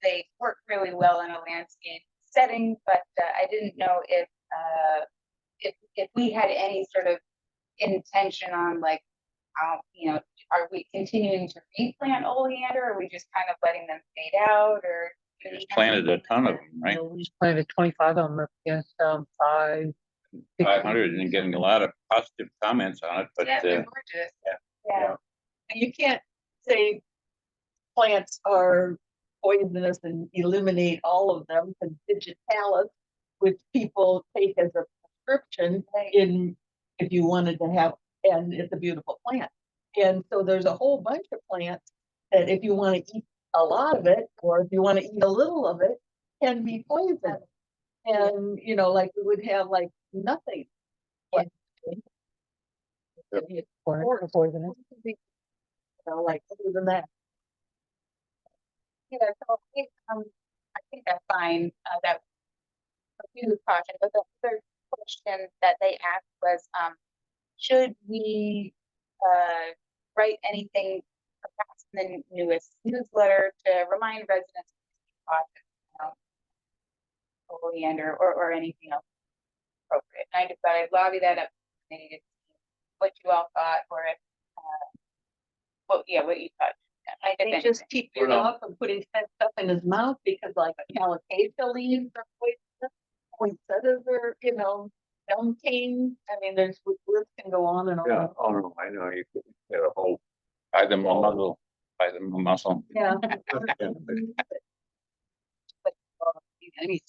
they work really well in a landscape setting, but I didn't know if we had any sort of intention on like, you know, are we continuing to replant oleander? Or are we just kind of letting them fade out, or? You just planted a ton of them, You right? know, we just planted 25 of them, against 5. 500 and getting a lot of positive comments on it, but Yeah, they're gorgeous. yeah. Yeah. And you can't say plants are poisonous and eliminate all of them, because digitalis, which people take as a prescription in, if you wanted to have, and it's a beautiful plant. And so there's a whole bunch of plants that if you want to eat a lot of it, or if you want to eat a little of it, can be poison. And, you know, like we would have like nothing. Poisonous. You know, like other than that. Yeah, so I think, I think that's fine, that. Use caution, but the third question that they asked was, should we, write anything perhaps in the newest newsletter to remind residents of caution, you know, oleander or anything else appropriate. And I just thought I'd lobby that up, maybe to see what you all thought, or if, what you thought. I If think anything. just keep your mouth from putting stuff in his mouth, because like alopecia leaves are poisonous, poinsettias are, you know, gum cane. I mean, there's, words can go on and Yeah, on. oh no, I know, you could get a whole, buy them a muzzle, buy them a muscle. Yeah. Anything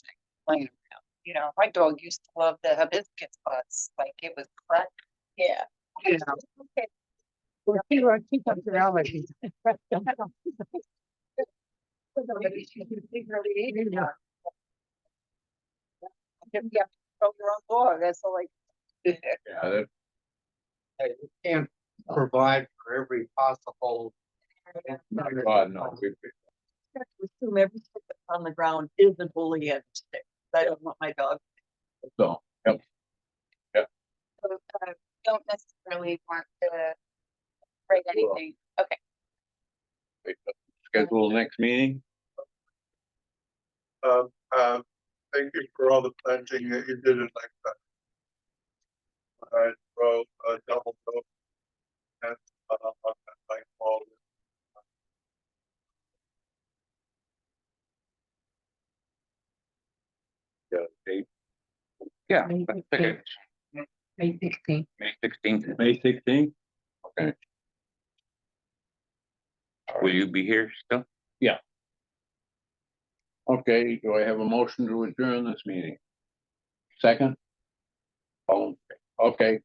laying around. You know, my dog used to love the hibiscus buds, like it was crack. Yeah. You know, Well, keep up your allergies. maybe she can secretly eat it now. You have to throw your own dog, that's all like. Yeah, that, You can't provide for every possible. God, no, we- I have to assume every stick that's on the ground is a bully end stick. I don't want my dog. so, yep, So, don't necessarily want to write anything, okay. schedule the next meeting. Thank you for all the planting that you did in like that. I drove a double note. And, like all. Yeah, date. Yeah, May let's pick it. May 16th. May 16th. May 16th. Okay. Will you be here still? Okay, do I have a motion to adjourn this meeting? Second? Oh, okay,